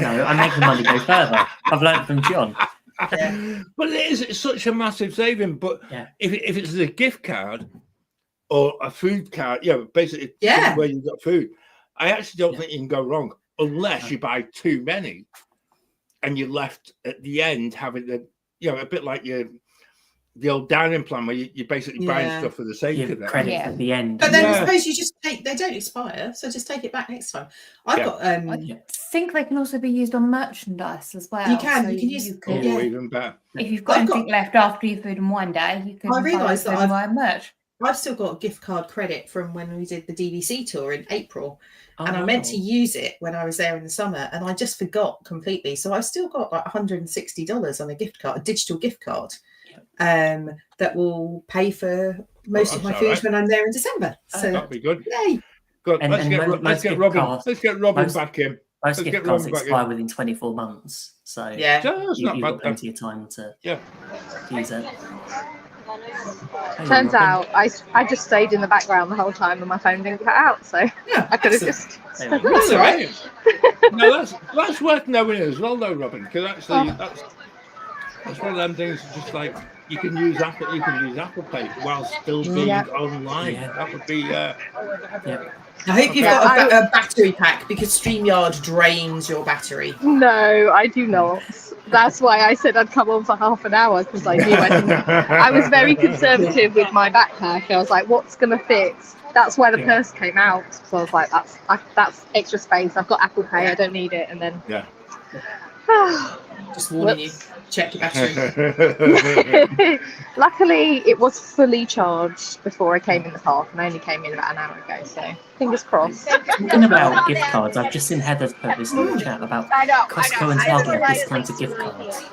No, I make the money go further. I've learned from John. Yeah. But it's such a massive saving. But Yeah. if it's a gift card or a food card, basically Yeah. where you've got food, I actually don't think you can go wrong unless you buy too many and you're left at the end having a bit like the old dining plan where you're basically buying Yeah. stuff for the sake Give of it. credit Yeah. at the end. But then I Yeah. suppose you just they don't expire, so just take it back next time. I've Yeah. got Yeah. I think they can also be used on merchandise as well. You can So use- you Oh, could, Yeah. even better. if you've got I've got- anything left after your food and wine day, you can I realise buy that food and wine merch. I've still got a gift card credit from when we did the DVC tour in April. Oh, and I meant to use it when I was there in the summer, and I just forgot completely. So I've still got like $160 on a gift card, a digital gift card, that will pay for most of my food when I'm there in December. So that'd be good. Yay! Good. Let's get Robin. Let's get Robin back in. Most gift cards expire within 24 months, so you've got plenty of time to use it. Turns out I just stayed in the background the whole time and my phone didn't cut out, so I could have just. That's all right. No, that's worth knowing as well, though, Robin, because actually that's one of them things. Just like you can use Apple Pay while still being online. That would be. I hope you've got a battery pack, because StreamYard drains your battery. No, I do not. That's why I said I'd come on for half an hour, because I knew I didn't. I was very conservative with my backpack. I was like, what's going to fit? That's why the purse came out. So I was like, that's extra space. I've got Apple Pay. I don't need it. And then. Yeah. Just warning you. Check your battery. Luckily, it was fully charged before I came in the park, and I only came in about an hour ago, so fingers crossed. Talking about gift cards, I've just seen Heather's put this in the chat about Costco and Target have discounted gift cards.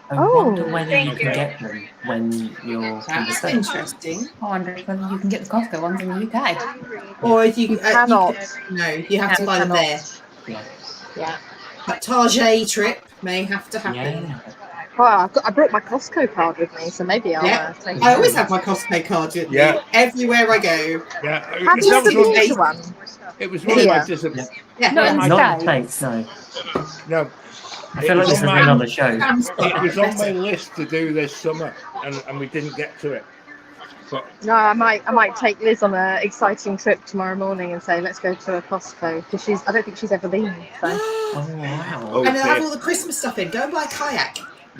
I wonder whether you can get them when you're in the That's States. interesting. I wonder whether you can get the Costco ones in the UK. Or if you cannot. You have to buy them there. Yeah. That Target trip may have to happen. Yeah. Well, I brought my Costco card with me, so maybe I'll take it. I always have my Costco card with me everywhere I go. Yeah. Have you ever been to one? It was one of my disciplines. Not in the States, no. No. I feel like this is another show. It was on my list to do this summer, and we didn't get to it. But No, I might take Liz on an exciting trip tomorrow morning and say, let's go to a Costco, because I don't think she's ever been. So. Oh, wow. And they'll have all the Christmas stuff in. Go and buy a kayak. I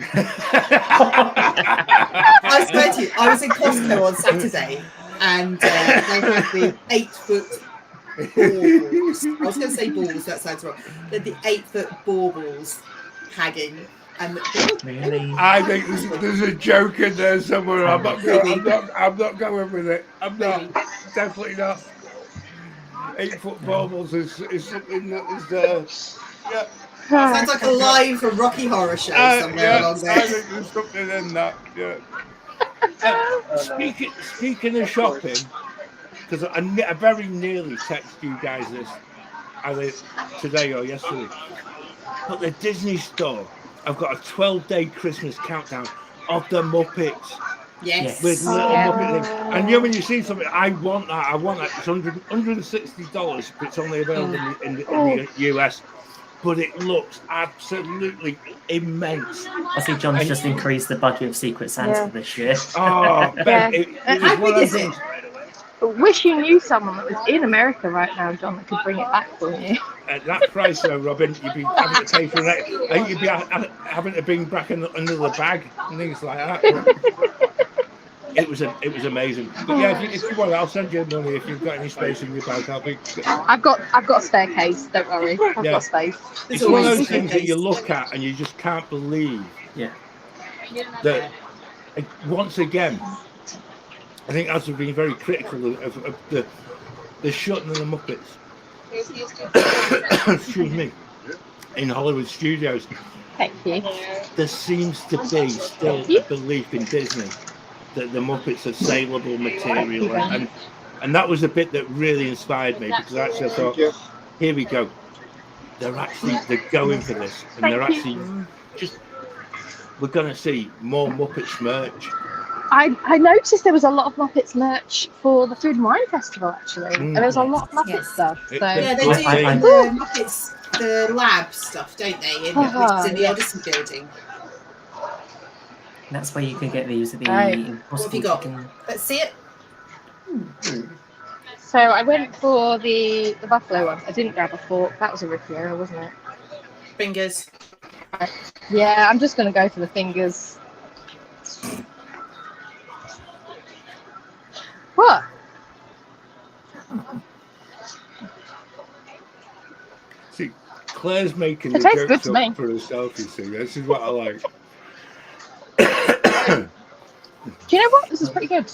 swear to you, I was in Costco on Saturday, and they had the 8-foot baubles. I was going to say balls, that sounds wrong. They had the 8-foot baubles hanging. And Really? I think there's a joke in there somewhere. I'm not going with it. I'm not. Definitely not. 8-foot baubles is something that is. sounds like a line from Rocky Horror Show somewhere along there. I think there's something in that. Yeah. Speaking of shopping, because I very nearly texted you guys this either today or yesterday, but the Disney store, I've got a 12-day Christmas countdown of the Muppets. Yes. With little Muppet things. And when you see something, I want that. It's $160, but it's only available in the US. But it looks absolutely immense. I see John's just increased the budget of Secret Santa this year. Oh, Ben, it How was one big of is those it? things. Wish you knew someone that was in America right now, John, that could bring it back for you. At that price, though, Robin, you'd be having to pay for it. I think you'd be having to bring back another bag and things like that. It was amazing. But yeah, if you want, I'll send you money if you've got any space in your bag. I've got a spare case. Don't worry, I've got space. It's one of those things that you look at and you just can't believe. Yeah. That once again, I think as we've been very critical of the shutting of the Muppets. Excuse me. In Hollywood studios. Thank you. There seems to be still a belief in Disney that the Muppets are saleable material, and that was the bit that really inspired me, because actually I thought, here we go, they're going for this, and they're actually we're going to see more Muppets merch. I noticed there was a lot of Muppets merch for the Food and Wine Festival, actually, and there was a lot of Muppet stuff. So Yeah, they do the Muppets, the lab stuff, don't they? Which is in the Odyssey building. That's where you can get these at the What have you got? Let's see it. So I went for the buffalo one. I didn't grab a fork. That was a rookie error, wasn't it? Fingers. Yeah, I'm just going to go for the fingers. What? See, Claire's making It the tastes good jokes to me. up for herself, you see. This is what I like. Do you know what? This is pretty good.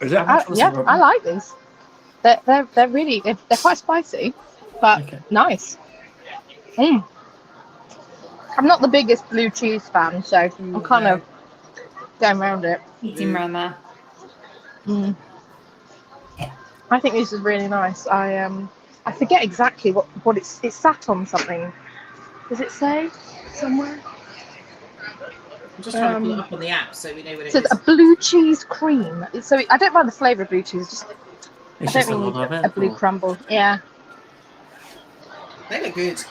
Is it? I like these. They're really they're quite spicy, but nice. I'm not the biggest blue cheese fan, so I'm kind of going around it. Eating around there. I think this is really nice. I forget exactly what it's sat on something. Does it say somewhere? I'm just trying to pull it up on the app so we know what it So is. it's a blue cheese cream. So I don't mind the flavour of blue cheese. Just It's I just a don't lot really of need it. a blue or- crumble. Yeah, They look good.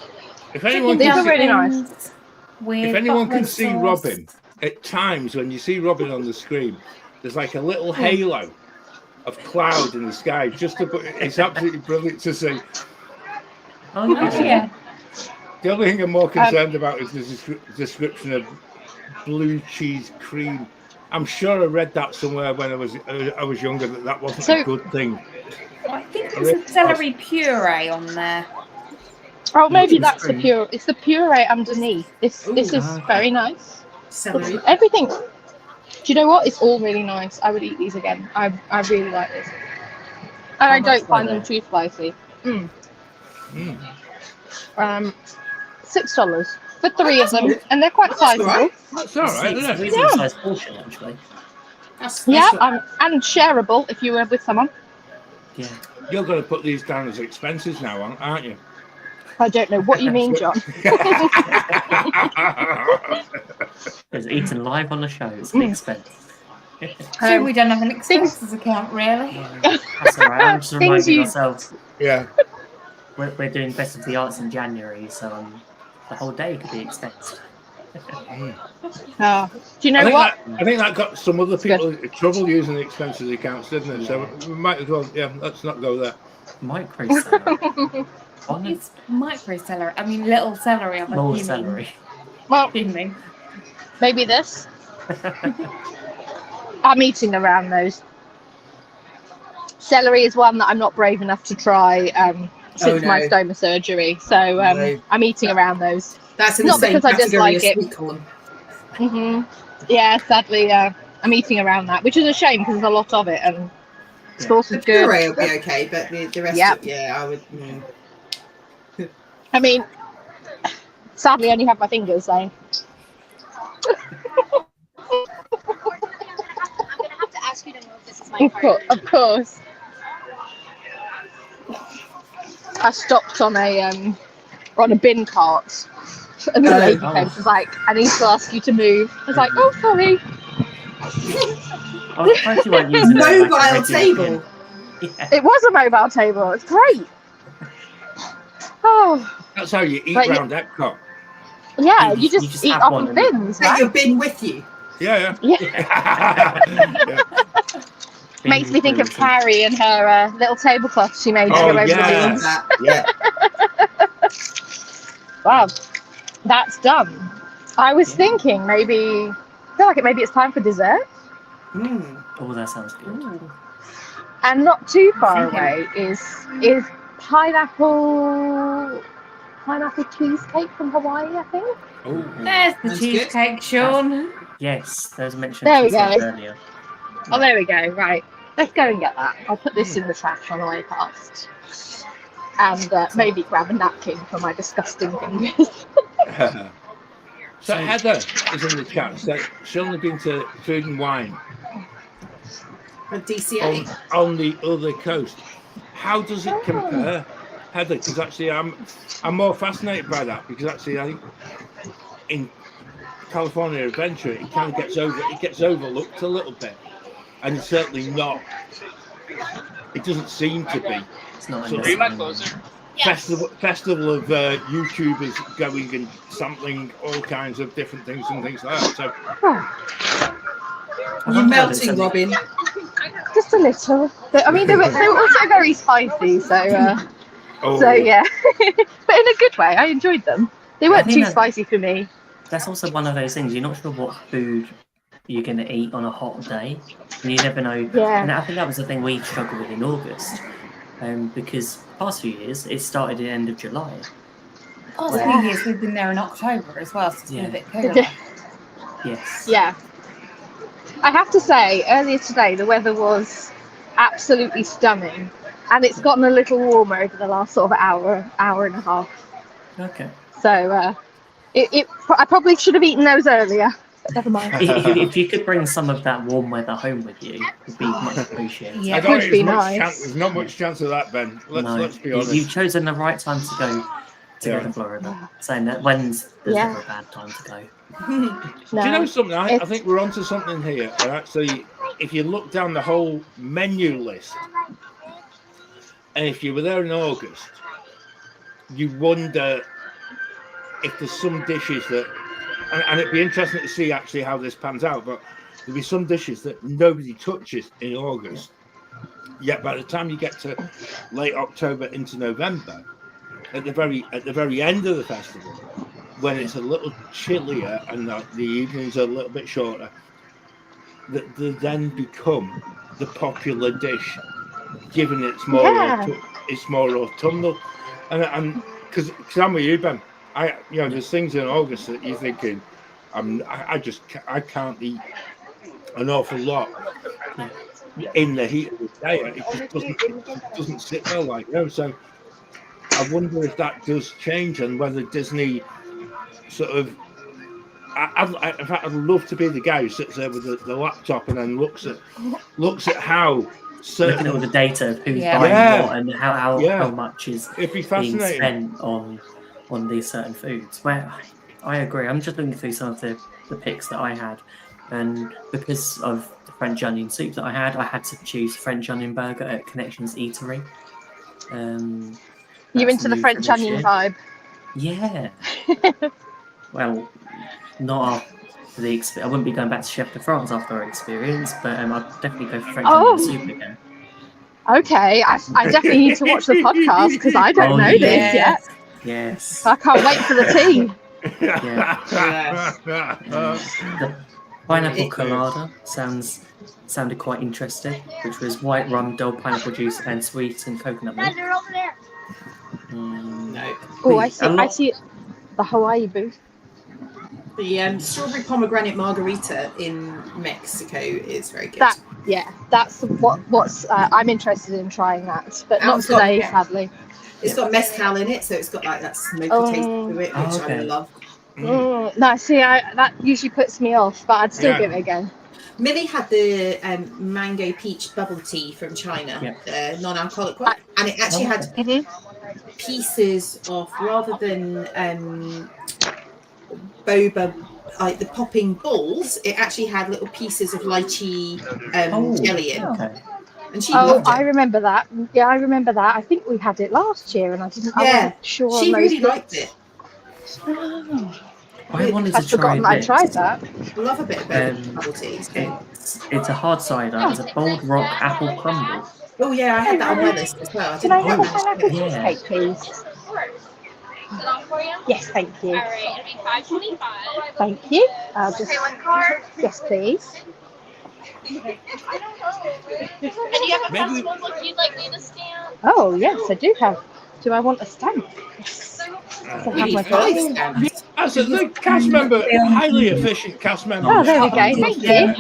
If anyone These can are really nice. If anyone can see Robin, at times when you see Robin on the screen, there's like a little halo of cloud in the sky. It's absolutely brilliant to see. Oh, yeah. Yeah. The only thing I'm more concerned about is the description of blue cheese cream. I'm sure I read that somewhere when I was younger that wasn't a good thing. I think there's a celery puree on there. Oh, maybe cheese that's the cream. pure. It's the puree underneath. This is okay. very nice. Celery. Everything. Do you know what? It's all really nice. I would eat these again. I really like this, and I much don't were find they? them too spicy. $6 for 3 of them, and they're quite sizable. right. That's all right, It's isn't a it? reasonable sized portion, actually. That's And shareable if you were with someone. Yeah. You're going to put these down as expenses now, aren't you? I don't know what you mean, John. It's eaten live on the show. It's an expense. So we don't have an expenses account, really. That's all right. I'm just Things reminding you- ourselves Yeah. we're doing Best of the Arts in January, so the whole day could be expensed. Do you know what? I think that got some other people in trouble using the expenses accounts, didn't it? So we might as well, let's not go there. Micro celery. It's micro celery. I mean, little celery. I'm More assuming. celery. Well, Assuming. maybe this. I'm eating around those. Celery is one that I'm not brave enough to try since my stoma surgery, so I'm eaating around those. That's in Not the same because I category dislike as it. sweet corn. Yeah, sadly, I'm eating around that, which is a shame because there's a lot of it, and sauce The is good. puree will be okay, but the rest Yep. of I would. I mean, sadly, I only have my fingers, so. I'm gonna have to ask you to move. This is my card. Of course. I stopped on a bin cart, and the lady came. She was like, "I need to ask you to move." I was like, "Oh, sorry." I was surprised you weren't using it like a Mobile regular table. bin. Yeah. It was a mobile table. It's great. Oh, That's how you eat But round Epcot. yeah. You You just just eat have off one of and- bins, Take right? your bin with you. Yeah. Yeah. Bin Makes me think of inclusion. Carrie and her little tablecloth she made to Oh, go over yeah. the beans. Yeah. Wow, that's done. I was thinking maybe, I feel like maybe it's time for dessert, Oh, that sounds good. and not too far away is pineapple cheesecake from Hawaii, I think. Oh. There's the That's good. cheesecake, Sean. Yes, there's mentioned There we cheesecake go. earlier. Oh, there we go. Right, let's go and get that. I'll put this in the trash on the way past, and maybe grab a napkin for my disgusting fingers. So Heather is in the chat. So she's only been to Food and Wine A DCA. on the other coast. How does it compare, Heather? Because actually, I'm more fascinated by that because actually, I think in California Adventure, it kind of gets overlooked a little bit, and it's certainly not. It doesn't seem to be. It's not So- understanding. Festival of YouTubers going and sampling all kinds of different things and things like that. So You're melting, Robin. Just a little. I mean, they were also very spicy, so yeah. But in a good way. I enjoyed them. They weren't think too that- spicy for me. That's also one of those things. You're not sure what food you're going to eat on a hot day, and you never know. Yeah. And I think that was the thing we struggled with in August, because past few years it started at the end of July. Past few years we've been there in October as well, so it's been a bit cooler. Yes. Yeah. I have to say, earlier today the weather was absolutely stunning. And it's gotten a little warmer over the last sort of hour and a half. Okay. So I probably should have eaten those earlier, but never mind. If you could bring some of that warm weather home with you, it would be much appreciated. Yeah. I don't Could think be there's much nice. chance. There's not much chance of that, Ben. Let's be honest. You've chosen the right time to go to Florida. Saying that when's there's never a bad time to go. Do you know something? I think we're onto something here. And actually, if you look down the whole menu list, and if you were there in August, you wonder if there's some dishes that, and it'd be interesting to see actually how this pans out, but there'll be some dishes that nobody touches in August. Yet by the time you get to late October into November, at the very end of the festival, when it's a little chillier and the evenings are a little bit shorter, that they then become the popular dish, given it's more autumnal. And because I'm with you, Ben, there's things in August that you're thinking, I can't eat an awful lot in the heat of the day. It just doesn't sit well like so. I wonder if that does change and whether Disney sort of. In fact, I'd love to be the guy who sits there with the laptop and then looks at how. Looking at all the data of who's buying what and how much is being spent on these certain foods. Well, I agree. I'm just looking through some of the picks that I had, and because of the French onion soup that I had to choose French onion burger at Connections Eatery. You're into the French onion vibe. Yeah. Well, not after the experience. I wouldn't be going back to Chef de France after our experience, but I'd definitely go for French onion soup again. Okay, I definitely need to watch the podcast because I don't know this yet. Yes. I can't wait for the tea. The pineapple colada sounded quite interesting, which was white rum, dull pineapple juice, and sweet and coconut milk. No. Oh, I see the Hawaii booth. The strawberry pomegranate margarita in Mexico is very good. That's what's I'm interested in trying that, but not today, sadly. It's got mezcal in it, so it's got like that smoky taste to it, which I love. No, see, that usually puts me off, but I'd still give it again. Millie had the mango peach bubble tea from China, non-alcoholic one, and it actually had pieces of, rather than boba, like the popping balls, it actually had little pieces of lychee jelly in. Okay. And she loved it. I remember that. Yeah, I rember that. I think we had it last year, and I wasn't sure. She really liked it. I wanted to try it. I tried that. I love a bit of bubble tea. It's a hard cider. It's a bold rock apple crumble. Oh yeah, I had that on my list as well. Can I have a pineapple cheesecake, please? Yes, thank you. All right, it'll be $5.25. Thank you. I'll just. Yes, please. And you have a festival book you'd like me to stamp? Oh yes, I do have. Do I want a stamp? Yes. As a cast member, highly efficient cast member. Oh, there we go. Thank you.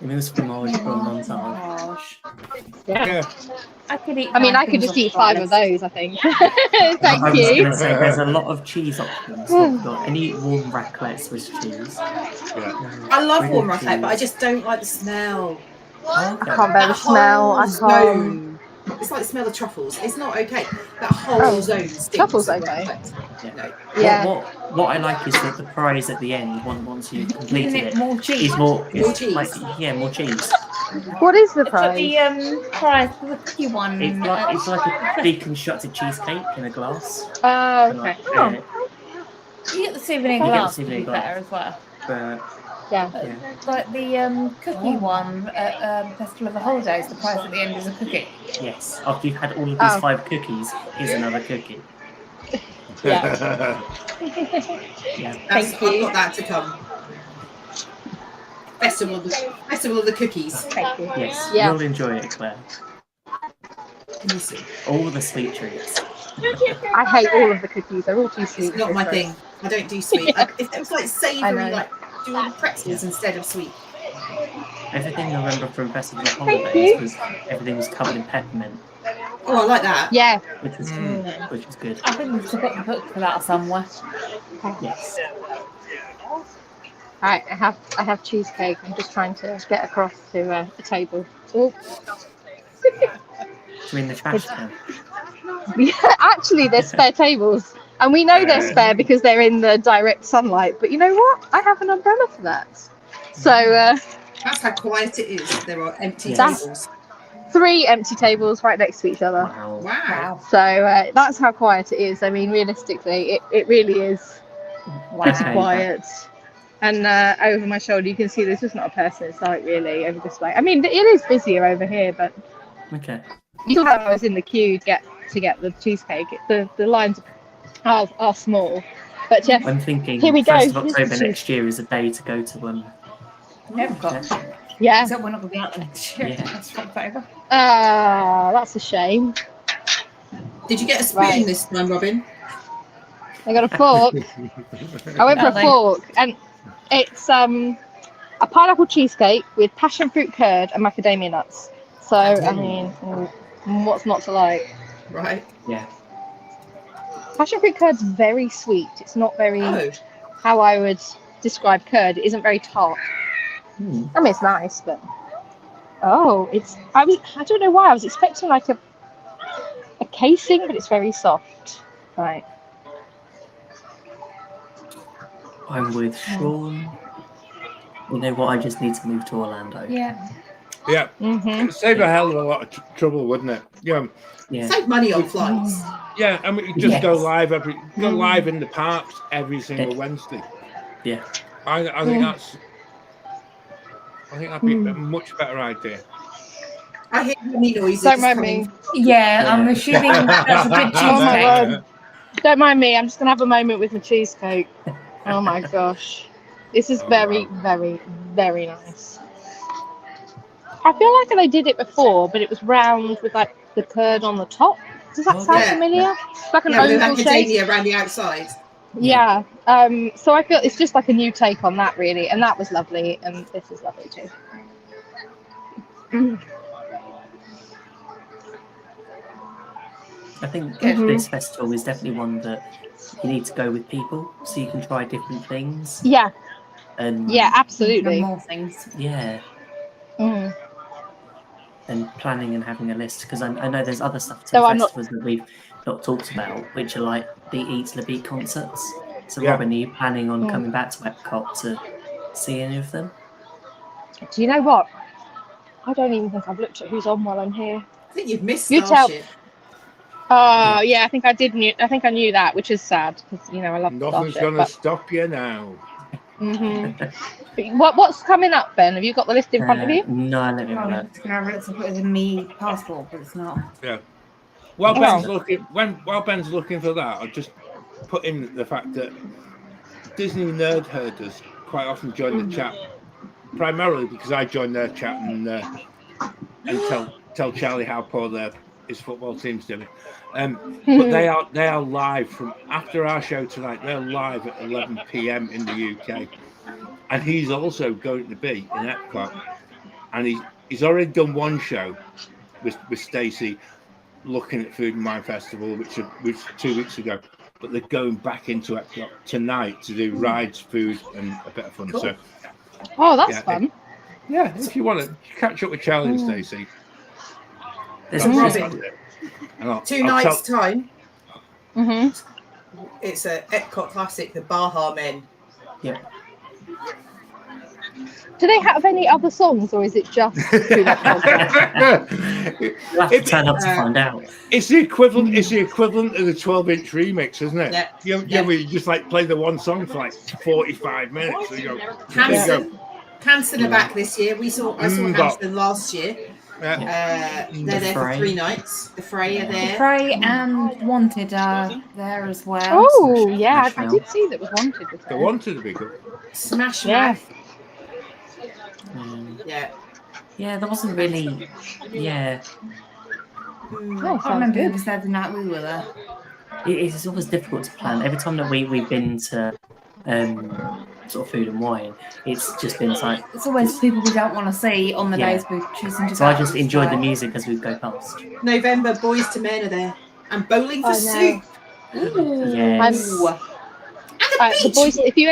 I mean, this fromage from montage. Yeah. I could just eat 5 of those, I think. I Thank was you. going to say, there's a lot of cheese options. We've got any warm raclette Swiss cheese. I love warm raclette, but I just don't like the smell. I can't bear the smell. I can't. It's like the smell of truffles. It's not okay. That whole zone stinks. Truffles okay. No. Yeah. What I like is that the prize at the end, once you've completed it, more cheese? is more cheese. More cheese. What is the For prize? the prize for the cookie one. It's like a deconstructed cheesecake in a glass. Oh, okay. You get the souvenir You get the glass to souvenir be glass. better as well. But Yeah. Like the cookie one at Festival of the Holidays, the prize at the end is a cookie. yes, after you've had all of these 5 cookies, here's another cookie. Yeah. I've got that to come. Festival of the Cookies. Thank you. Yes, Yeah. you'll enjoy it, Claire. Can you see? All the sweet treats. I hate all of the cookies. They're all too sweet. It's not my thing. I don't do sweet. If it was like savoury, like doing pretzels instead of sweet. Everything I remember from Festival of Thank Holidays you. was everything was covered in peppermint, Oh, I like that. Yeah. which was good. I think we've still got the book for that somewhere. Yes. Right, I have cheesecake. I'm just trying to get across to a table. Oh. Do you mean the trash can? Yeah, actually, there's spare tables, and we know they're spare because they're in the direct sunlight. But you know what? I have an umbrella for that. So That's how quiet it is. There are empty Yes. tables. 3 empty tables right next to each other. Wow. Wow. So that's how quiet it is. I mean, realistically, it really is pretty Okay. quiet. And over my shoulder, you can see there's just not a person in sight really over this way. I mean, it is busier over here, but Okay. you saw how I was in the queue to get the cheesecake. The lines are small, but yes, I'm thinking here we go. 1st of Here's the October next year is a day to go to EPCOT. yeah. Except we're not going to be out there next year. Yeah. That's October. That's a shame. Did you get a spoon Right. this time, Robin? I got a fork. I went for a Lovely. fork, and it's a pineapple cheesecake with passion fruit curd and macadamia nuts. So I mean, what's not to like? Right. Yeah. Passion fruit curd's very sweet. It's not very Oh. how I would describe curd. It isn't very tart. Hmm. I mean, it's nice, but I don't know why I was expecting like a casing, but it's very soft. Right. I'm with Sean. You know what? I just need to move to Orlando. Yeah. Yeah, Mm-hmm. it'd save a hell of a lot of trouble, wouldn't it? Yeah, Yeah. Save money on flights. yeah. And we could just go Yes. live live in the parks every single Wednesday. Yeah. I think that'd be a much better idea. I hear many noises. Don't mind coming. me. Yeah, I'm assuming that's a good Oh my cheesecake. god. Don't mind me. I'm just gonna have a moment with my cheesecake. Oh my gosh. This is very, very, very nice. I feel like I did it before, but it was round with like the curd on the top. Does that sound Yeah. familiar? It's like an Yeah, with oval shape. macadamia around the outside. Yeah. So I feel it's just like a new take on that really, and that was lovely, and this is lovely too. I think Mhm. this festival is definitely one that you need to go with people so you can try different things. Yeah. And Yeah. And Absolutely. more things. yeah, Mm. and planning and having a list because I know there's other stuff to So I'm not- festivals that we've not talked about, which are like the Eat La Beat concerts. So Yeah. Robin, are you planning on Mm. coming back to Epcot to see any of them? Do you know what? I don't even think I've looked at who's on while I'm here. I think you've missed You tell- Starship. Oh yeah, I think I did. I think I knew that, which is sad because I love Nothing's Starship. gonna stop you now. What's coming up, Ben? Have you got the list in front of you? No, let me have a I'm look. just going to have a look to put it in my passport, but it's not. While Oh. Ben's looking for that, I'll just put in the fact that Disney nerd herders quite often join the chat, primarily because I join their chat and tell Charlie how poor his football team's doing. But they are live from after our show tonight. They're live at 11 p.m. in the UK, and he's also going to be in Epcot, and he's already done one show with Stacey looking at Food and Wine Festival, which was 2 weeks ago. But they're going back into Epcot tonight to do rides, food, and a bit of fun. Cool. So Oh, that's Yeah, fun. yeah, if you want to catch up with Charlie and Stacey, There's So also- Robin, and I'll 2 nights time. hmm It's a Epcot classic, the Baha Men. yeah. Do they have any other songs, or is it just Too Much Vodka? You'll have to turn up to find out. It's the equivalent. It's the equivalent of the 12-inch remix, isn't it? Yeah. We just like play the one song for like 45 minutes. And you go, there you go. Hanson are back this year. I saw Hanson last year. Yeah. They're there for Fray. 3 nights. The Fray are there. Frey and Wanted are there as well. Oh yeah, I Smash did see that was Wanted. Was They there. wanted to be good. Smash Yeah. Mouth. Yeah. Yeah, there wasn't really. Yeah, Oh, I sounds remember it good. was there the night we were there. it's always difficult to plan. Every time that we've been to sort of food and wine. It's just been like It's always people we don't want to see on the days we're choosing to so go. I just enjoyed the music as we go past. November, Boys to Men are there, and Bowling for I Soup. Ooh. Yes. And the The Beach boys, if you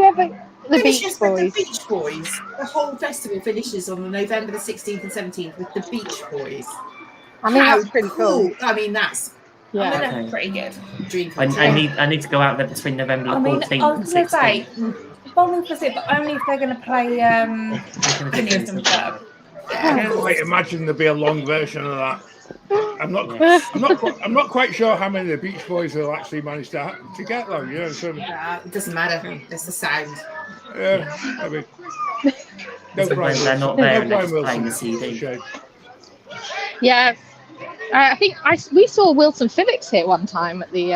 ever, the finishes Beach with Boys. the Beach Boys. The whole festival finishes on November the 16th and 17th with the Beach Boys. I mean, How that's pretty cool. I mean, that's I mean, Yeah. that's pretty good. dream come true. I need to go out there between November I mean, 14th I and was going to say, 16th. Bowling for Soup, but only if they're going to play Phineas and Ferb. I can't quite imagine there'd be a long version of that. I'm not quite sure how many of the Beach Boys will actually manage to get though. You know, so It doesn't matter. It's the sound. yeah, I mean, no So Brian when they're not Wilson. there No and Brian they're just playing the Wilson. CD. Shame. Yeah. I think we saw Wilson Phillips here one time at the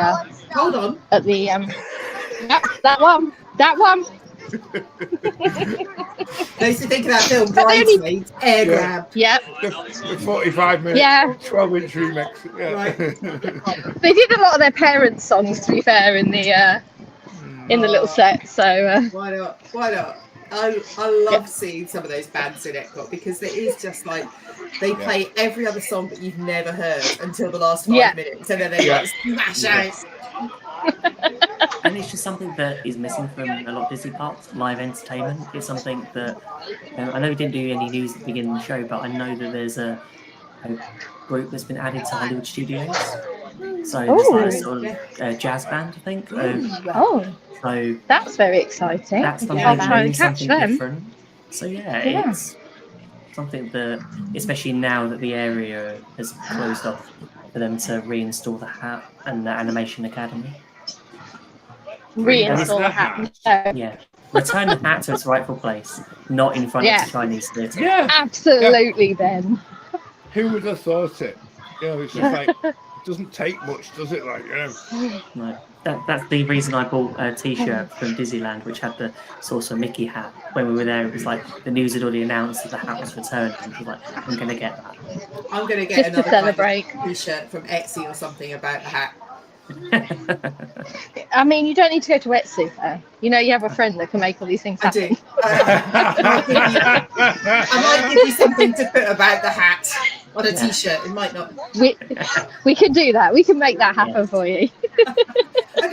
Hold on. Yep, that one. Those who think of that film, But they only- Bridesmaids, air Yeah. grab. Yep. The 45-minute, Yeah. 12-inch remix. Yeah. Right. They did a lot of their parents' songs, to be fair, in the little set. So Why not? Why not? I love seeing some of those bands in EPCOT because it is just like they play every other song that you've never heard until the last 5 minutes, and then they like smash out. And it's just something that is missing from a lot of Disney parks. Live entertainment is something that I know we didn't do any news at the beginning of the show, but I know that there's a group that's been added to Hollywood Studios. So it's like a sort of jazz band, I think. So that's very exciting. that's something, I'll try and really catch something them. different. So Yeah. it's something that, especially now that the area has closed off, for them to reinstall the hat and the Animation Academy. Reinstall the hat. Yeah. Return the hat to its rightful place, not in front of the Chinese theatre. Yeah. Absolutely, Ben. Who would have thought it? You know, it's just like it doesn't take much, does it? Like, you know. No. That's the reason I bought a T-shirt from Disneyland, which had the Saucer Mickey hat. When we were there, it was like the news had already announced that the hat was returned, and I was like, I'm going to get that. I'm going to get Just to another celebrate. kind of t-shirt from Etsy or something about the hat. I mean, you don't need to go to Etsy there. You know, you have a friend that can make all these things I happen. do. I might give you something to put about the hat on a t-shirt. It might not. We can do that. We can make that happen for you. Are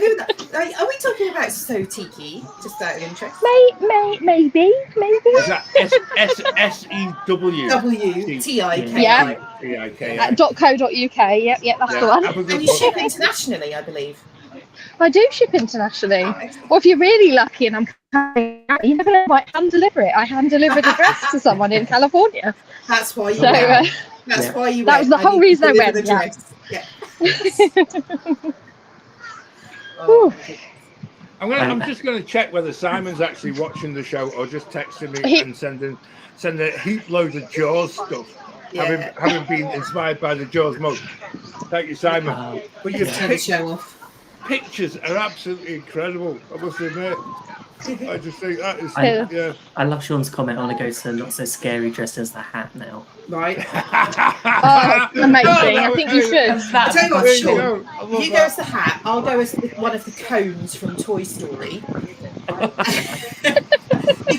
we talking about So Tiki? Just out of interest. Maybe. Is that SEW? WTIK. Yeah. TIK. .co.uk. Yep, that's the one. And you ship internationally, I believe. I do ship internationally. Or if you're really lucky and I'm coming out, you never know, I might hand deliver it. I hand delivered a dress to someone in California. That's why you So, went. That's why you that went. was the whole reason I deliver went. the dress. Yeah. I'm just going to check whether Simon's actually watching the show or just texting me and sending a heap load of Jaws stuff. Yeah. Having been inspired by the Jaws mug. Thank you, Simon. But your Turn the show off. pictures are absolutely incredible, I must admit. I just think that is I love Sean's comment. I want to go to Not So Scary dressed as the hat now. Right. Amazing. I think you should. I'll tell you what, There you Sean. go. I love You go as the hat, I'll go as one of the cones from Toy Story. You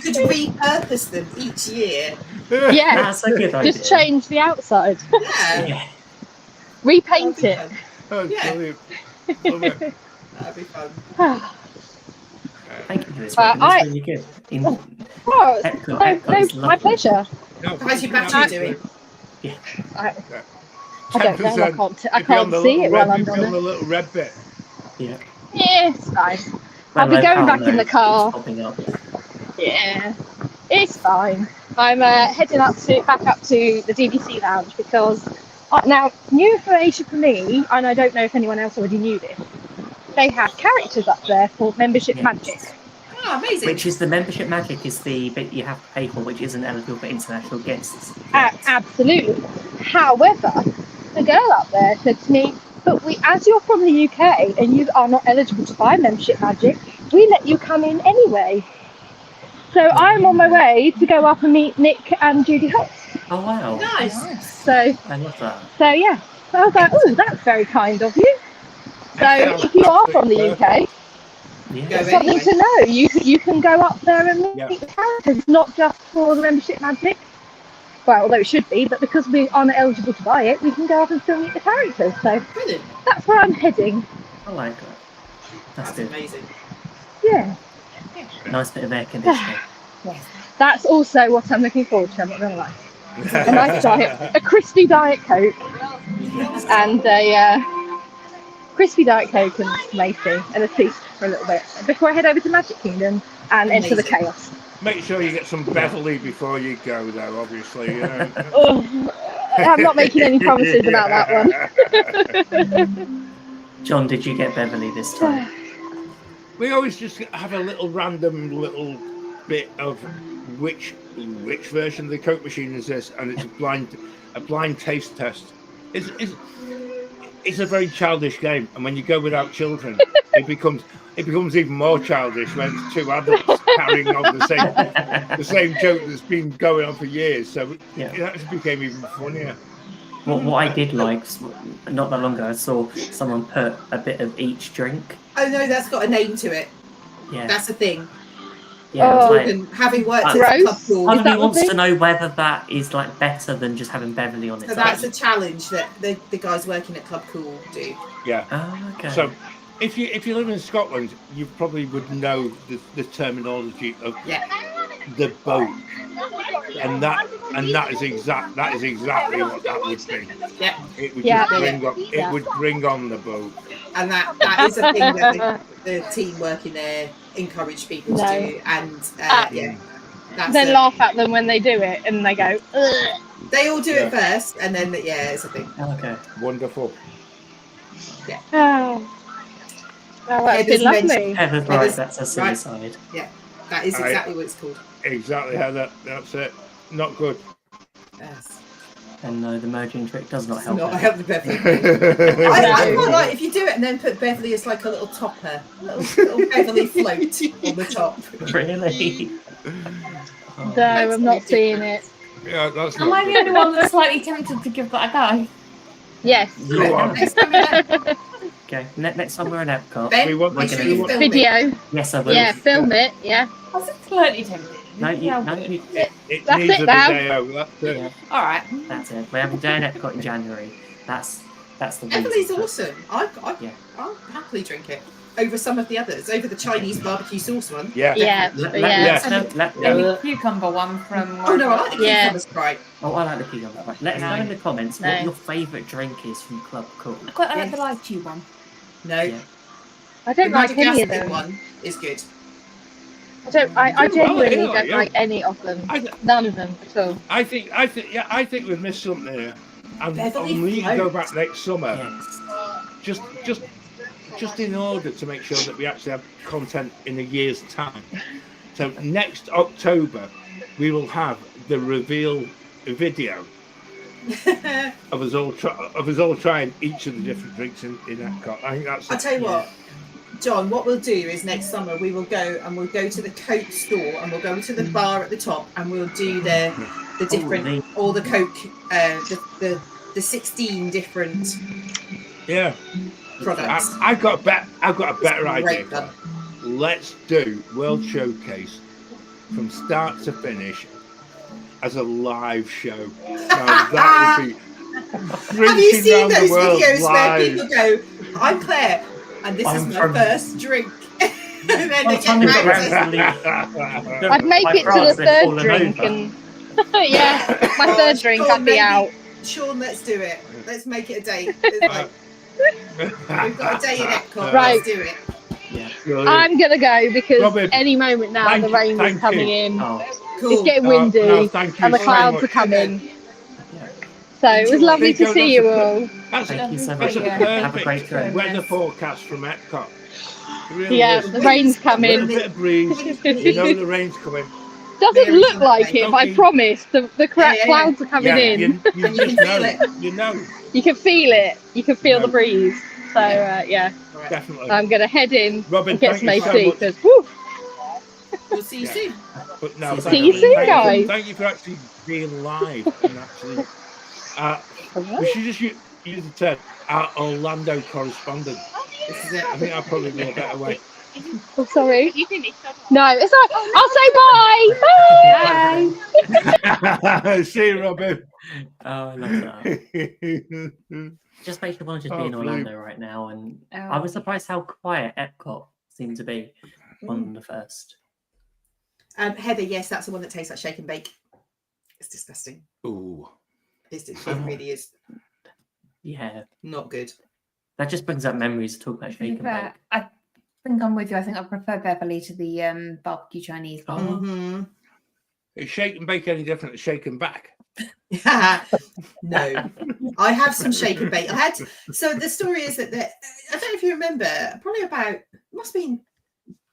could repurpose them each year. Yes. That's a good idea. Just change the outside. Yeah. Repaint it. That's Yeah. brilliant. Love it. That'd be fun. Thank you for this. I- It's really good. Oh, Epcot is my lovely. pleasure. No, How's your battery doing? I don't know. I 10%. can't see it while I'm on on the it. little red bit. Yeah. Yeah, it's fine. I'll Well, be going back Palmer in the keeps car. popping up. Yeah, it's fine. I'm heading back up to the DVC lounge because now new information for me, and I don't know if anyone else already knew this. They have characters up there called Membership Magic. Oh, amazing. Which is the membership magic is the bit you have to pay for, which isn't eligible for international guests. Absolutely. However, the girl up there said to me, "But as you're from the UK and you are not eligible to buy Membership Magic, we let you come in anyway." So I'm on my way to go up and meet Nick and Judy Hutz. Oh wow! Nice. So I love that. yeah. So I was like, "Oh, that's very kind of you." So if you are from the UK, Yeah. Go Something anyway. to know. You can go up there and meet Yeah. the characters, not just for the membership magic. Well, although it should be, but because we aren't eligible to buy it, we can go up and still meet the characters. So Brilliant. that's where I'm heading. I like that. That's That's good. amazing. Yeah. Nice bit of air conditioning. Yes. That's also what I'm looking forward to, I'm not going to lie. A nice diet, a crispy Diet Coke, and a crispy Diet Coke and tomato and a tea for a little bit before I head over to Magic Kingdom and enter the Amazing. chaos. Make sure you get some Beverly before you go, though. Obviously, you know. Oh, I'm not making any promises about that one. John, did you get Beverly this time? We always just have a little random little bit of which version of the Coke machine is this, and it's a blind taste test. It's a very childish game, and when you go without children, it becomes even more childish when it's two adults carrying on the same joke that's been going on for years. So Yeah. it actually became even funnier. What I did like, not that long ago, I saw someone put a bit of each drink. Oh no, that's got a name to it. Yeah, That's the thing. yeah. It was Oh. like, And having worked at Gross. the club pool, part of me that wants the to thing? know whether that is like better than just having Beverly on its so that's own. a challenge that the guys working at Club Cool do. Yeah. Oh, okay. So if you live in Scotland, you probably would know the terminology of Yeah. the boat, and that is exactly what that would be. Yeah. It would Yeah. just bring on, Yeah. it would bring on the boat. And that is a thing that the team working there encourage people to No. do. And yeah, that's Then it. laugh at them when they do it and they go, ugh. They all do Yeah. it first, and then yeah, it's a thing. Okay. Wonderful. Oh, well, that's Heather's been lovely. mentioned- Heather's Yeah, right, there's- that's a right. suicide. That is exactly what it's called. Exactly how that's it. Not good. Yes. And no, the merging trick does not help. Not her. help the Beverly. I quite like if you do it and then put Beverly as like a little topper, little Beverly float on the top. Really? Oh, No, I'm not seeing it. Yeah, that's Am not I the good. only one that's slightly tempted to give that a go? Yes. You are. Next time we're there, Okay, next time we're in Epcot. Ben, We want- make sure we you want- film it. Video. Yes, I will. Yeah, film it. Yeah. I was slightly tempted. No, you, Yeah. no, you, It That's needs it a now. video. That's it. yeah, All right. that's it. We're having a day in Epcot in January. That's the reason. Beverly's awesome. Yeah. I'll happily drink it over some of the others, over the Chinese barbecue sauce one. Yeah. Yeah. Let, Yeah. let, let, let, And the cucumber one from. Oh no, I like the Yeah. cucumber Sprite. oh, I like the cucumber. Right, let us know No. in the comments No. what your favourite drink is from Club Cool. I quite like Yes. the live tube one. No, Yeah. I the don't like any of Madagascar them. one is good. I genuinely Yeah, don't yeah. like any of them. I, None of them at all. I think we've missed something here. And Beverly we can go floats. back next summer, Yes. just in order to make sure that we actually have content in a year's time. So next October, we will have the reveal video of us all trying each of the different drinks in Epcot. I think that's. I'll tell you what, John, what we'll do is next summer we will go to the Coke store and we'll go to the bar at the top and we'll do the different all the Coke the 16 different Yeah, products. I've got a better Great idea. fun. Let's do World Showcase from start to finish as a live show. Now that would be Have you seen round the those world videos where live. people go, I'm Claire and this is I'm my from- first drink? And then they Well, get Tony got married. round I'd make My it to the France, they've third fallen drink over. and yeah, my Oh, third drink, Sean, I'd be maybe- out. Sean, let's do it. Let's make it a date. It's like, we've got a day in Epcot. Right. Let's do it. Yeah. Brilliant. I'm gonna go because Robin, any moment now thank the you- rain is thank coming you. in. Oh, Cool. It's getting No, windy no, thank you and the so clouds much. are coming. yeah. So it was Enjoy. lovely to There you go, see you all. That's Thank you so that's much. a Have a great perfect trip. weather forecast from Epcot. It really Yeah, is. the rain's A coming. little bit of breeze. You know the rain's coming. Doesn't Very look like it, but I Okay. promise the Yeah. clouds are coming Yeah, in. you And you just can feel know. it. You know, You can feel it. You can feel the No. breeze. So yeah, Right. definitely. I'm gonna head in Robin, and get thank some you so AC much. because woo, We'll see you Yeah. soon. But no, See thank you soon, thank guys. Thank you for actually being live and actually. We should just use the term our Orlando correspondent. This is it. I think that'd probably be a better way. Oh, sorry. You can make stuff. No, it's all right. I'll say bye. Bye. See you, Robin. Oh, I love that. Just makes you want to just be in Orlando right now. And I was surprised how quiet Epcot seemed to be on the first. Heather, yes, that's the one that tastes like shake and bake. It's disgusting. Ooh. It really is. Yeah. Not good. That just brings up memories to talk about shake and bake. I think I'm with you. I think I prefer Beverly to the barbecue Chinese one. Mm-hmm. Is shake and bake any different to shake and back? No, I have some shake and bake. So the story is that I don't know if you remember, probably about, must have been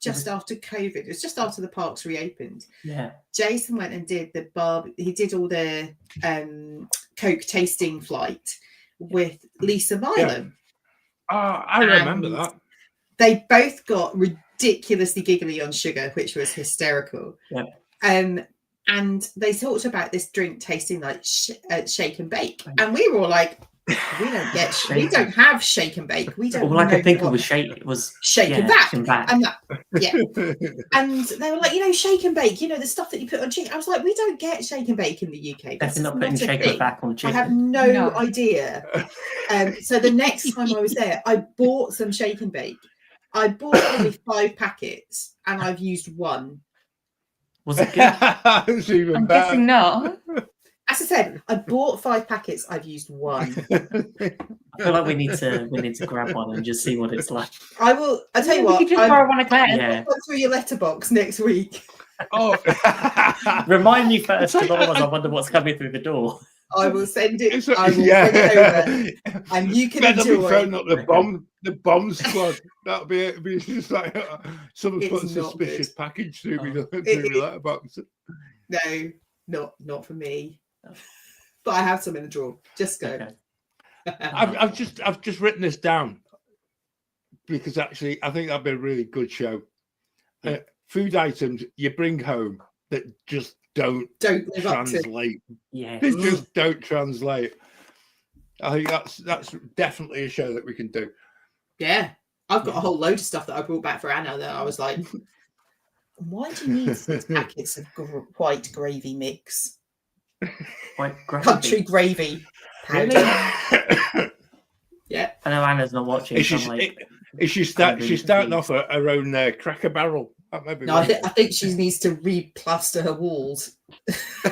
just after COVID. It was just after the parks reopened. Yeah. Jason went and did he did all the Coke tasting flight with Lisa Milam. Oh, I remember that. They both got ridiculously giggly on sugar, which was hysterical. Yeah. And they talked about this drink tasting like shake and bake, and we were all like, "We don't have shake and bake. We don't." All I could think of was shake and back. And back. And that, and they were like, shake and bake. The stuff that you put on chicken. I was like, we don't get shake and bake in the UK. Definitely not putting shake and back on chicken. I have no idea. So the next time I was there, I bought some shake and bake. I bought only 5 packets, and I've used 1. Was it good? It's even I'm better. guessing not. As I said, I bought 5 packets. I've used 1. I feel like we need to grab one and just see what it's like. I will. I'll tell you what. You could just borrow one of Claire's. Yeah. Go through your letterbox next week. Oh, Remind me first, because otherwise I wonder what's coming through the door. I will send it. I will send it over, and you can Better be enjoy. phone up the bomb squad. That'll be it. It'll be just like someone's put a It's not suspicious good. package through me letterbox. No, not for me. But I have some in the drawer. Just go. Okay. I've just written this down because actually I think that'd be a really good show. Food items you bring home that just don't live up to. translate. Yeah. They just don't translate. I think that's definitely a show that we can do. Yeah, I've got a whole load of stuff that I brought back for Anna that I was like, why do you need 6 packets of white gravy mix? White gravy. Country gravy powder. Yeah. I know Anna's not watching. She's starting off her own Cracker Barrel. That might be No, I think she needs to re-plaster her walls. She's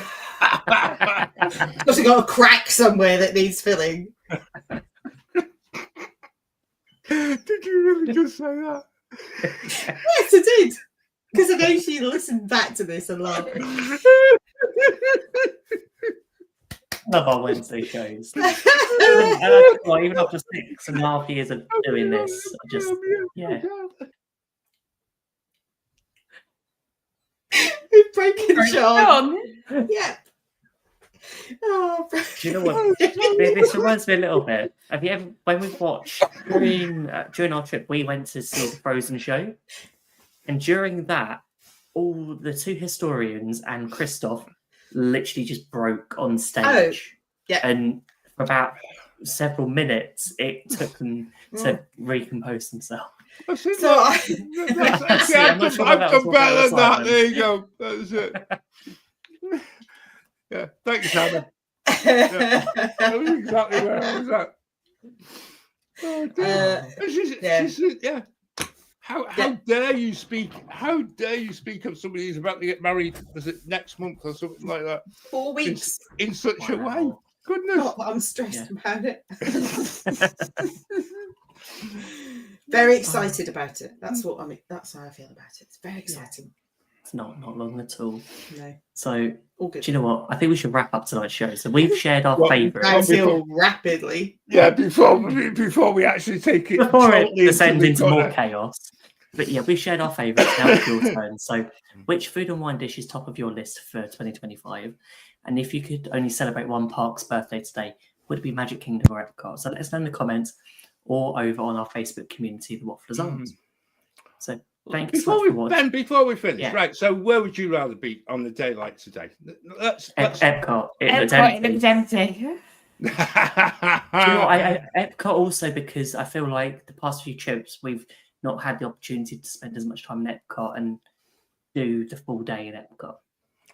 got a crack somewhere that needs filling. Did you really just say that? Yes, I did. Because I know she listened back to this and laughed. Love our Wednesday shows. Even after 6.5 years of doing this, We're breaking Sean. Yeah. Oh, do you know what? This reminds me a little bit. Have you ever, when we watched during our trip, we went to see the Frozen show, and during that, all the 2 historians and Christoph literally just broke on stage. Yeah. And for about several minutes, it took them to recompose themselves. So I've done better than that. There you go. That's it. Yeah, thanks, Hannah. That was exactly where I was at. Oh, dear. How dare you speak? How dare you speak of somebody who's about to get married? Was it next month or something like that? 4 weeks. In such a way. Goodness. Oh, I'm stressed about it. Very excited about it. That's what I mean. That's how I feel about it. It's very exciting. It's not long at all. No. So, all good. Do you know what? I think we should wrap up tonight's show. So we've shared our favourites. I feel rapidly. Yeah, before we actually take it. Before it descends into more chaos. But yeah, we've shared our favourites. Now it's your turn. So, which food and wine dish is top of your list for 2025? And if you could only celebrate one park's birthday today, would it be Magic Kingdom or Epcot? So let us know in the comments or over on our Facebook community, The Wafflers Arms. So thanks before we finish, right? So where would you rather be on the day like today? Let's Epcot. It looks empty. You know, Epcot also because I feel like the past few trips we've not had the opportunity to spend as much time in Epcot and do the full day in Epcot.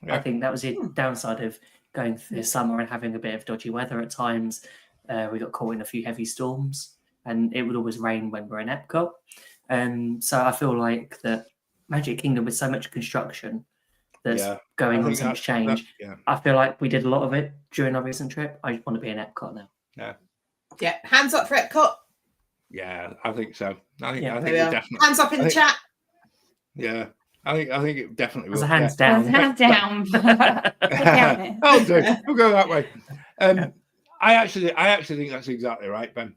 Yeah. I think that was the downside of going through the summer and having a bit of dodgy weather at times. We got caught in a few heavy storms, and it would always rain when we're in Epcot. So I feel like that Magic Kingdom, with so much construction that's going on, so much change, I feel like we did a lot of it during our recent trip. I want to be in Epcot now. Yeah, hands up for Epcot. Yeah, I think so. I think we definitely. Hands up in the chat. Yeah, I think it definitely will. Hands down. Hands down. I'll do. We'll go that way. I actually think that's exactly right, Ben.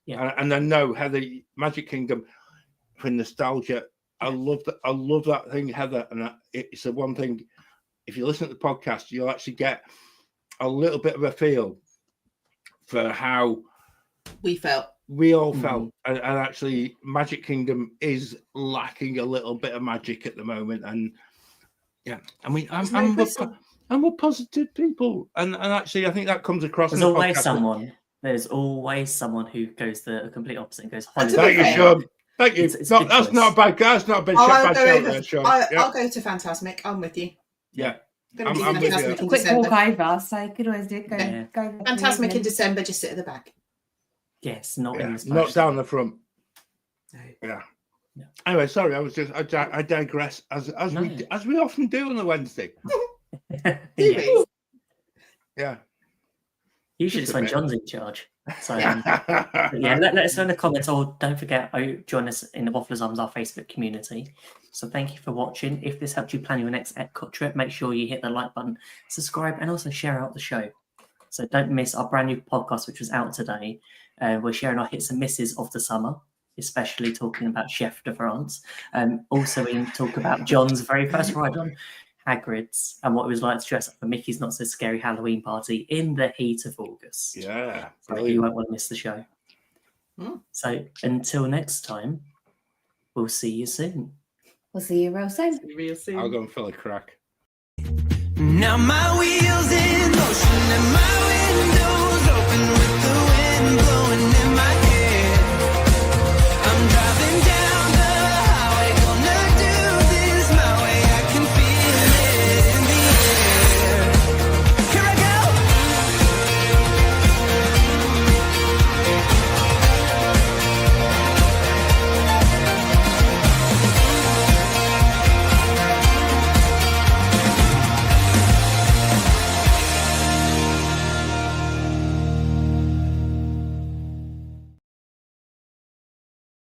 Yeah, and I know Heather, Magic Kingdom, for nostalgia. I love that thing, Heather, and it's the one thing. If you listen to the podcast, you'll actually get a little bit of a feel for how we all felt, and actually Magic Kingdom is lacking a little bit of magic at the moment. And I mean, we're positive people, and actually I think that comes across. There's always someone who goes the complete opposite and goes, thank you, Sean. Thank you. That's not a bad guy. That's not a bad shout. I'll go to Fantasmic. I'm with you. Yeah. I'm with you. A quick walk over, so you could always go Fantasmic in December, just sit at the back. Yes, not in the not down the front. No. Yeah. Anyway, sorry, I digress as we often do on a Wednesday. Yeah. Usually it's when John's in charge. So let us know in the comments, or don't forget, join us in the Wafflers Arms, our Facebook community. So thank you for watching. If this helped you plan your next Epcot trip, make sure you hit the like button, subscribe, and also share out the show. So don't miss our brand new podcast, which was out today. We're sharing our hits and misses of the summer, especially talking about Chef de France. Also, we talk about John's very first ride on Hagrid's and what it was like to dress up for Mickey's Not So Scary Halloween party in the heat of August. Yeah, so you won't want to miss the show. So until next time, we'll see you soon. We'll see you real soon. I'll go and fill a crack. Now my wheels in motion and my windows open with the wind blowing.